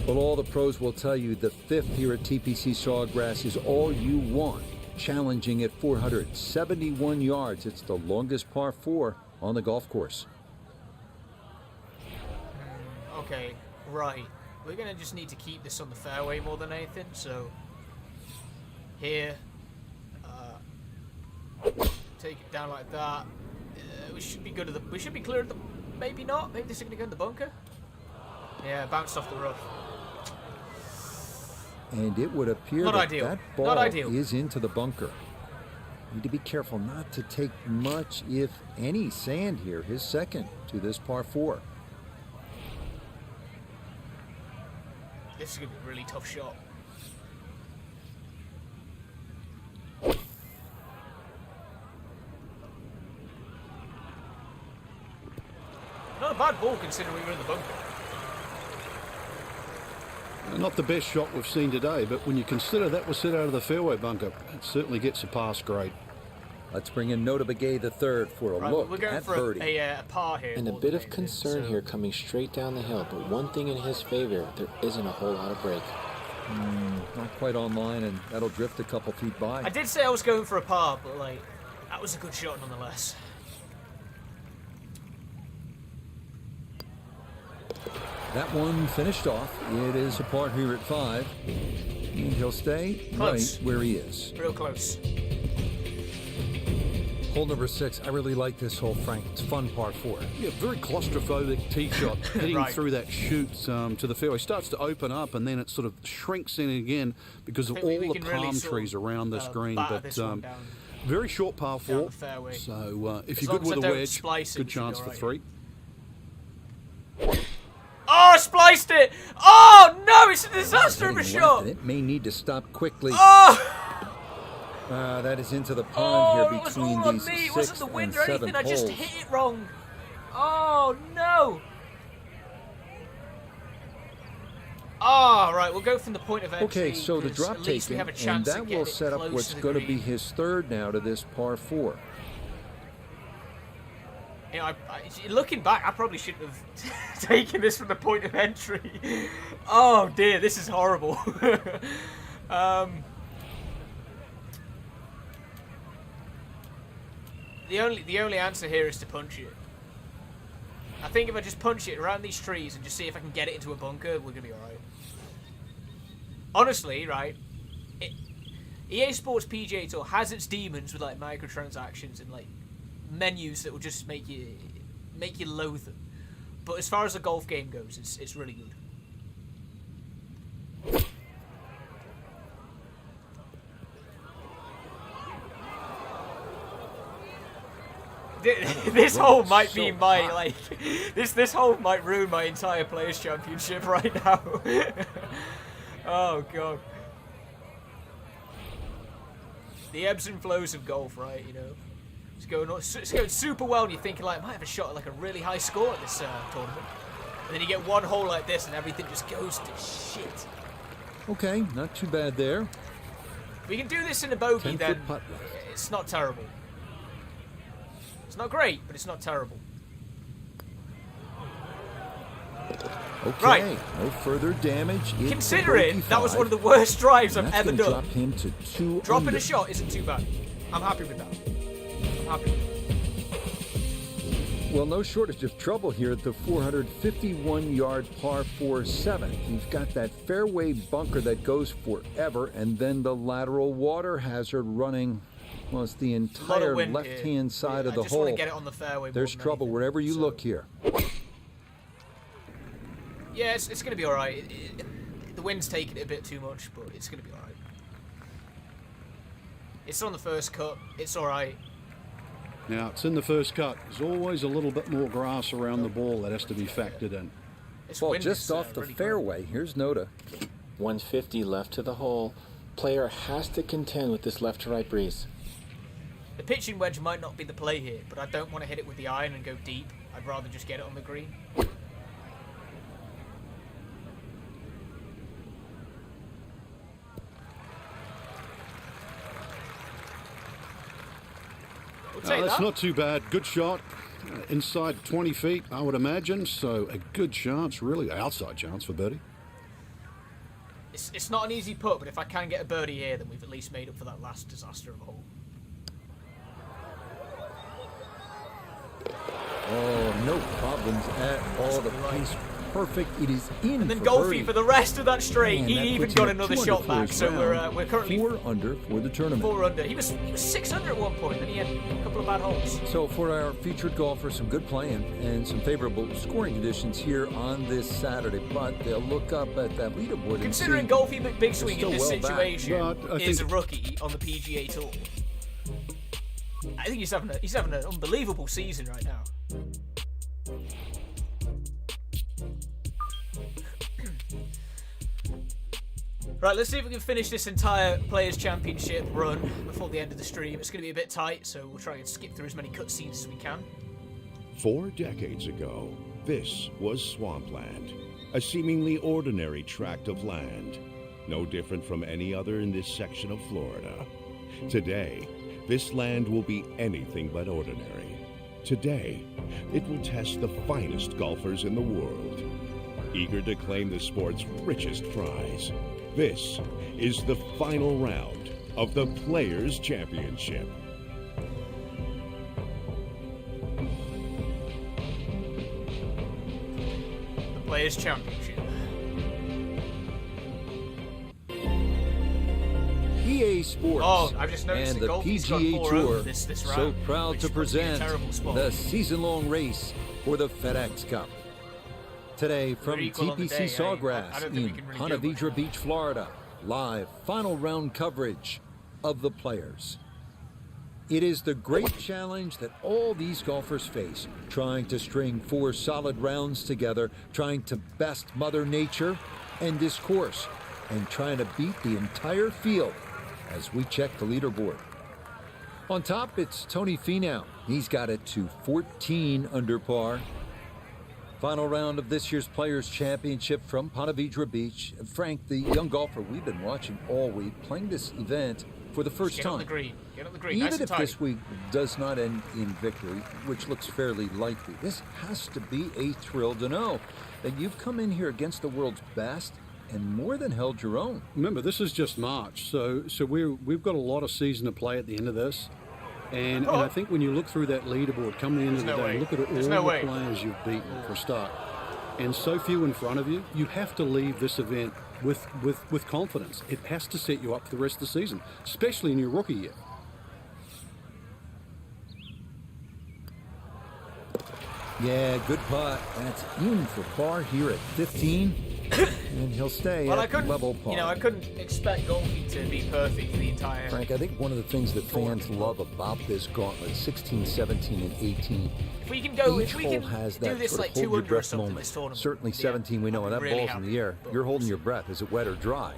But all the pros will tell you the 5th here at TPC Sawgrass is all you want. Challenging at 471 yards. It's the longest par 4 on the golf course. Okay, right. we're going to just need to keep this on the fairway more than anything. So here, take it down like that. We should be good at the. We should be clear of the. Maybe not. Maybe this is going to go in the bunker. Yeah, bounced off the rough. And it would appear Not that ideal. that Not ball ideal. is into the bunker. Need to be careful not to take much, if any, sand here. His second to this par 4. This is going to be a really tough shot. Not a bad ball considering we were in the bunker. Not the best shot we've seen today, but when you consider that was set out of the fairway bunker, it certainly gets a pass grade. Let's bring in Nota Begay the third for a Right, look we're going at for birdie. a par here. And a more bit than of anything, concern so- here coming straight down the hill, but one thing in his favor, there isn't a whole lot of break. Not quite online, and that'll drift a couple feet by. I did say I was going for a par, but like, that was a good shot nonetheless. That one finished off. It is a par here at 5. And he'll stay Close. right where he is. Real close. Hole number 6. I really like this hole, Frank. It's fun par 4. Yeah, very claustrophobic tee shot, hitting Right. through that chute to the fairway. Starts to open up, and then it sort of shrinks in again because of I all think we the can really palm sort trees of, around this green. batter But this one down. very short par 4. the fairway. So if As you're long good as I with a don't wedge, splice it, good we should be chance for alright. 3. Oh, I spliced it! Oh no, it's a disaster of a Getting shot! left, and it may need to stop quickly. Oh! That is into the Oh, pond it here was between all on these me. It 6th wasn't the and wind or 7th anything. I just holes. hit it wrong. Oh no! Oh, right. We'll go from the point of entry. Okay, so the 'cause drop at least we taken, have a and chance that of will getting set it up close what's to the going to be green. his third now to this par 4. You know, looking back, I probably shouldn't have taken this from the point of entry. Oh dear, this is horrible. The only answer here is to punch it. I think if I just punch it around these trees and just see if I can get it into a bunker, we're gonna be alright. Honestly, right? EA Sports PGA Tour has its demons with like microtransactions and like menus that will just make you loathe them. But as far as the golf game goes, it's really good. This hole might be my like this hole might ruin my entire Players Championship right now. Oh god. The ebbs and flows of golf, right? You know, it's going super well, and you're thinking like, I might have a shot at like a really high score at this tournament. And then you get one hole like this, and everything just goes to shit. Okay, not too bad there. If we can do this in a bogey, 10-foot then putt left. it's not terrible. It's not great, but it's not terrible. Okay, Right. no further damage. It's Considering a that was one of the bogey worst drives five, I've and ever that's done. gonna drop him to 2 Dropping under. a shot isn't too bad. I'm happy with that. I'm happy with that. Well, no shortage of trouble here at the 451-yard par 4-7. You've got that fairway bunker that goes forever, and then the lateral water hazard running, well, it's the A lot of entire wind left-hand here. side Yeah, of the I just want hole. to get it on the fairway. There's more than trouble anything. wherever you So, look here. Yeah, it's going to be alright. The wind's taking it a bit too much, but it's going to be alright. It's on the first cut. It's alright. Now, it's in the first cut. There's always a little bit more grass around the ball that has to be factored in. This Well, wind just is, off the really good. fairway. Here's Nota. 150 left to the hole. Player has to contend with this left to right breeze. The pitching wedge might not be the play here, but I don't want to hit it with the iron and go deep. I'd rather just get it on the green. We'll take That's that. not too bad. Good shot. Inside 20 feet, I would imagine. So a good chance, really outside chance for birdie. It's not an easy putt, but if I can get a birdie here, then we've at least made up for that last disaster of a hole. Oh, no problems at all. The Right. pace perfect. It is in And then for Golfy birdie. for the rest of that straight. And He that even puts got him at another 2 shot under for back. his So round. we're currently 4 under for the tournament. 4 under. He was 6 under at one point, and he had a couple of bad holes. So for our featured golfers, some good playing and some favorable scoring conditions here on this Saturday. But they'll look up at that leaderboard Considering and see Golfy Big Swing in still this well back. situation But I is a think- rookie on the PGA Tour. I think he's having an unbelievable season right now. Right, let's see if we can finish this entire Players' Championship run before the end of the stream. It's going to be a bit tight, so we'll try and skip through as many cutscenes as we can. 4 decades ago, this was swampland, a seemingly ordinary tract of land, no different from any other in this section of Florida. Today, this land will be anything but ordinary. Today, it will test the finest golfers in the world, eager to claim the sport's richest prize. This is the final round of the Players' Championship. The Players' Championship. EA Sports Oh, I've just noticed and that the Golfy's gone PGA 4 Tour over this round, so proud which to puts me in a present terrible spot. the season-long race for the FedEx Cup. Today from equal on the TPC day, I Sawgrass don't think we in can really Ponte do much Vedra Beach, Florida, live final round coverage of the Players. It is the great challenge that all these golfers face, trying to string 4 solid rounds together, trying to best Mother Nature and this course, and trying to beat the entire field as we check the leaderboard. On top, it's Tony Finau. He's got it to 14 under par. Final round of this year's Players' Championship from Ponte Vedra Beach. Frank, the young golfer we've been watching all week, playing this event for the first Get on time. the green. Get on the green. Even Nice and if tight. this week does not end in victory, which looks fairly likely, this has to be a thrill to know that you've come in here against the world's best and more than held your own. Remember, this is just March, so we've got a lot of season to play at the end of this. And I think when you look through that leaderboard, come the end of the no day, way. look at all There's the no way. players you've beaten for a start. And so few in front of you, you have to leave this event with confidence. It has to set you up for the rest of the season, especially in your rookie year. Yeah, good putt. That's in for par here at 15, and he'll stay Well, I at couldn't, level par. you know, I couldn't expect Golfy to be perfect for the entire. Frank, I think one of the things that fans love about this gauntlet, 16, 17, and 18, If we can go, each if we hole can has do that this sort like of hold 2 your under or breath something moment. this tournament. Certainly yeah, 17, we know when I'll that be really ball's in happy. the air, But you're holding we'll your see. breath. Is it wet or dry?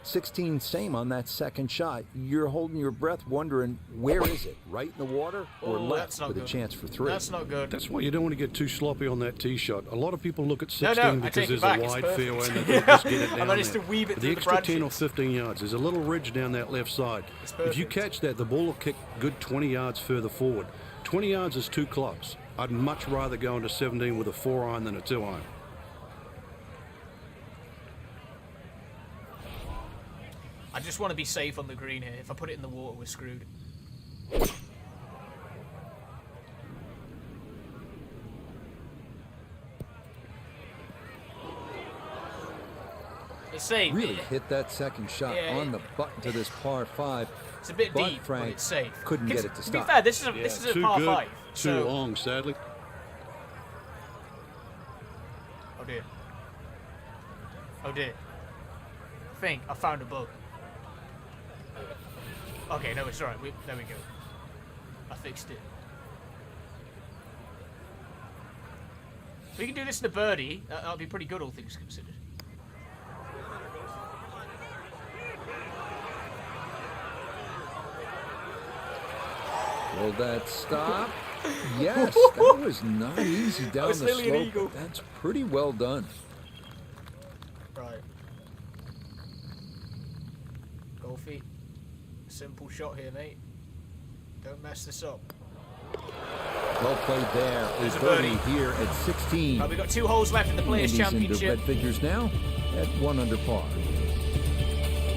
16, same on that second shot. You're holding your breath wondering, where is it? Right in the water or Oh, left that's not with a good. chance for 3? That's not good. That's why you don't want to get too sloppy on that tee shot. A lot of people look at No, 16 I because take it there's back, a it's wide perfect. fairway and they can just get it I down managed there. to weave it But through the the extra 10 or branches. 15 yards, there's a little ridge down that left side. It's If you perfect. catch that, the ball will kick good 20 yards further forward. 20 yards is 2 clubs. I'd much rather go into 17 with a 4-iron than a 2-iron. I just want to be safe on the green here. If I put it in the water, we're screwed. It's safe. Really hit that second shot Yeah, on the button to this par 5. It's a bit but deep, Frank but it's safe. couldn't get it to To stop. be fair, this is a Too par good, 5. too So, long, sadly. oh dear. Oh dear. I think I found a bug. Okay, no, it's alright. There we go. I fixed it. If we can do this in a birdie, that'll be pretty good, all things considered. Will that stop? Yes, that was not easy down was the nearly an slope. eagle. But that's pretty well done. Right. Golfy. Simple shot here, mate. Don't mess this up. Well played there. There's A a birdie birdie. here at 16. Right, we've got 2 holes left in the And Players' he's into Championship. red figures now at 1 under par.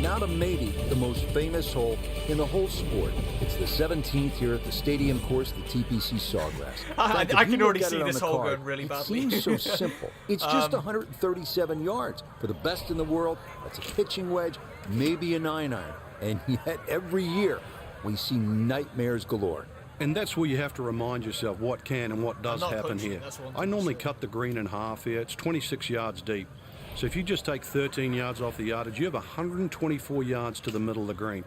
Now to maybe the most famous hole in the whole sport. It's the 17th here at the stadium course, the TPC Sawgrass. I In fact, if can you already look at see it on this the hole card, going really it badly. seems so simple. It's just 137 yards. For the best in the world, that's a pitching wedge, maybe a 9-iron. And yet every year we see nightmares galore. And that's where you have to remind yourself what can and what does not happen punching, here. that's one I thing, normally so- cut the green in half here. It's 26 yards deep. So if you just take 13 yards off the yardage, you have 124 yards to the middle of the green.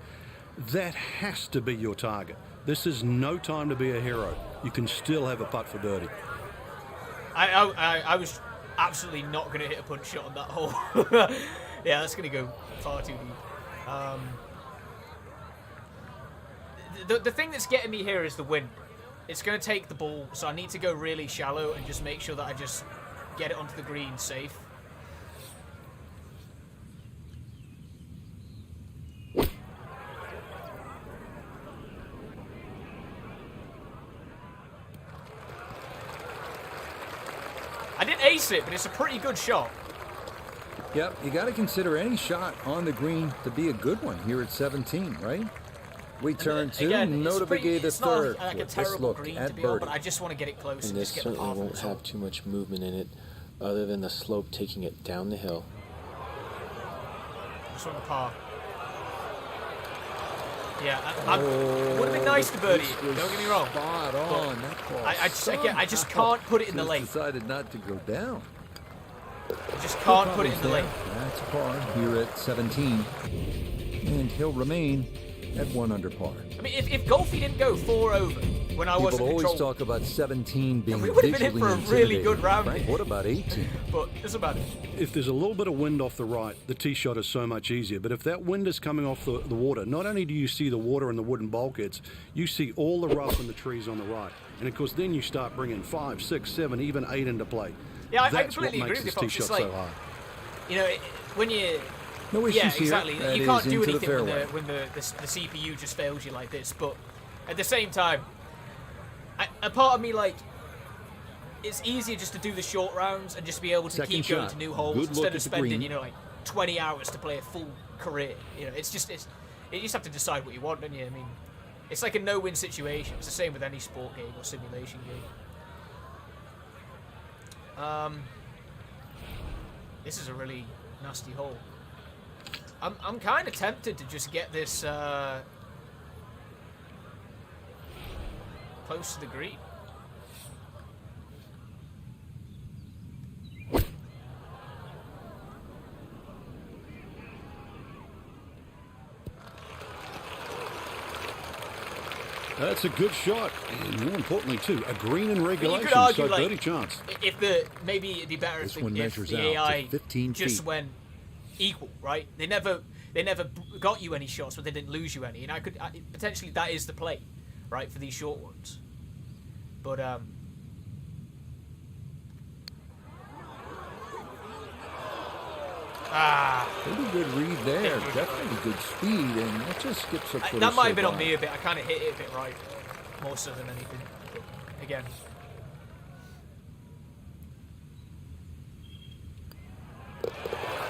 That has to be your target. This is no time to be a hero. You can still have a putt for birdie. I was absolutely not going to hit a punch shot on that hole. Yeah, that's going to go far too deep. The thing that's getting me here is the wind. It's going to take the ball, so I need to go really shallow and just make sure that I just get it onto the green safe. I didn't ace it, but it's a pretty good shot. Yep, you got to consider any shot on the green to be a good one here at 17, right? We turn to Nota Begay the third. It's not like a with this terrible look green at to be on, birdie. but I just want to get it close And and this just get the certainly par from won't the top. have too much movement in it other than the slope taking it down the hill. Just want the par. Yeah, would have been nice to birdie it, don't get me wrong. Spot on. That ball I just can't put it in the just lane. decided not to go down. I just can't put it in the lane. That's par here at 17. And he'll remain at 1 under par. I mean, if Golfy didn't go 4 over when I wasn't People always controlling, talk about 17 being we would have been in visually for a really good intimidating. round Frank, here. what about 18? but that's about it. If there's a little bit of wind off the right, the tee shot is so much easier. But if that wind is coming off the water, not only do you see the water and the wooden bulkheads, you see all the rough and the trees on the right. And of course, then you start bringing 5, 6, 7, even 8 into play. Yeah, I That's completely what agree makes with this you, tee Fox. shot It's so like, hard. you know, when you... No issues Yeah, here. exactly. That You is can't do into the anything fairway. when the CPU just fails you like this. But at the same time, a part of me, like, it's easier just to do the short rounds and just be able to Second keep going shot. to new holes Good look instead at of the spending, green. you know, like 20 hours to play a full career. You know, you just have to decide what you want, don't you? I mean, it's like a no-win situation. It's the same with any sport game or simulation game. This is a really nasty hole. I'm kind of tempted to just get this close to the green. That's a good shot. And more importantly, too, a green in regulation, could argue, so like, birdie chance. If maybe it'd be better This if one the measures out to AI 15 just feet. went equal, right? They never got you any shots, but they didn't lose you any. And potentially that is the play, right, for these short ones. But Pretty good read there. Definitely good speed, and that just skips a foot. that or might so have been on by. me a bit. I kind of hit it a bit right, more so than anything. But again.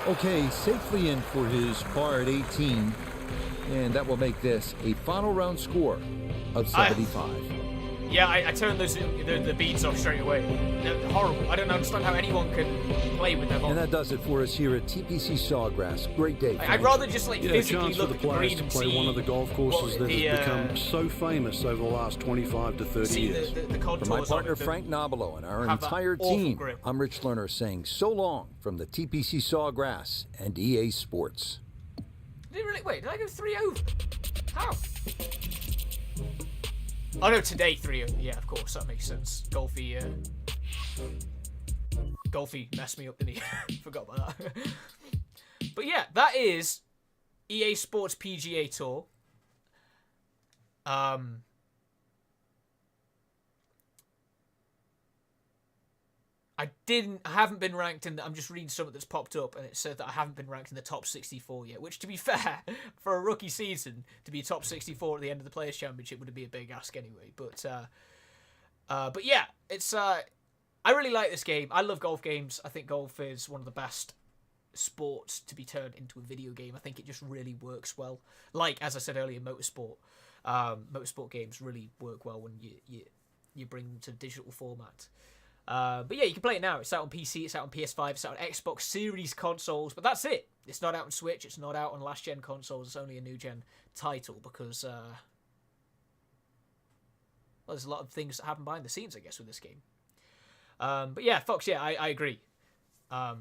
Okay, safely in for his par at 18, and that will make this a final round score of 75. Yeah, I turned the beads off straight away. They're horrible. I don't understand how anyone can play with them on. And that does it for us here at TPC Sawgrass. Great day. I'd Frank. rather just like Yeah, a physically chance for look the at the players green to and play see one of the golf courses what that the, has become so famous over the last 25 to 30 see years. the contours For my of partner it, Frank Nobilo and our have that entire awful team, grip. I'm Rich Lerner saying so long from the TPC Sawgrass and EA Sports. Did I go 3 over? How? Oh no, today 3 over. Yeah, of course, that makes sense. Golfy messed me up, didn't he? Forgot about that. But yeah, that is EA Sports PGA Tour. I haven't been ranked in I'm just reading something that's popped up and it said that I haven't been ranked in the top 64 yet, which to be fair, for a rookie season, to be top 64 at the end of the Players' Championship would be a big ask anyway. But yeah, it's I really like this game. I love golf games. I think golf is one of the best sports to be turned into a video game. I think it just really works well. Like, as I said earlier, motorsport games really work well when you bring them to digital format. But yeah, you can play it now. It's out on PC, it's out on PS5, it's out on Xbox Series consoles, but that's it. It's not out on Switch, it's not out on last-gen consoles, it's only a new-gen title because well, there's a lot of things that happen behind the scenes, I guess, with this game. But yeah, Fox, yeah, I agree. I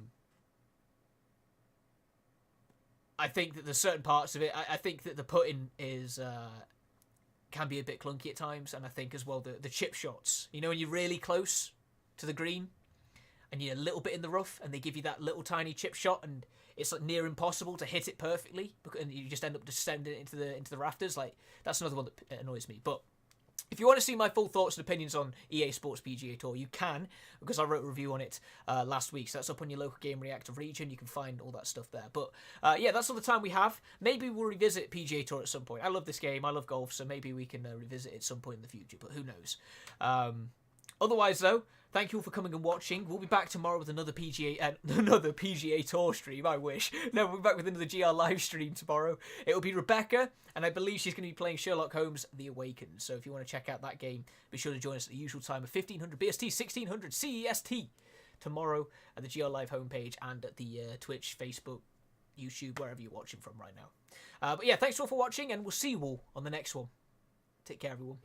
think that there's certain parts of it. I think that the putting is can be a bit clunky at times, and I think as well the chip shots. You know, when you're really close to the green and you're a little bit in the rough, and they give you that little tiny chip shot, and it's like near impossible to hit it perfectly, and you just end up descending into the rafters. Like, that's another one that annoys me. But if you want to see my full thoughts and opinions on EA Sports PGA Tour, you can, because I wrote a review on it last week. So that's up on your local Game Reactor region. You can find all that stuff there. But yeah, that's all the time we have. Maybe we'll revisit PGA Tour at some point. I love this game. I love golf, so maybe we can revisit it at some point in the future. But who knows? Otherwise, though, thank you all for coming and watching. We'll be back tomorrow with another PGA Tour stream. I wish. No, we'll be back with another GR live stream tomorrow. It will be Rebecca, and I believe she's going to be playing Sherlock Holmes: The Awakened. So if you want to check out that game, be sure to join us at the usual time of 1500 BST, 1600 CEST tomorrow at the GR Live homepage and at the Twitch, Facebook, YouTube, wherever you're watching from right now. But yeah, thanks all for watching, and we'll see you all on the next one. Take care, everyone.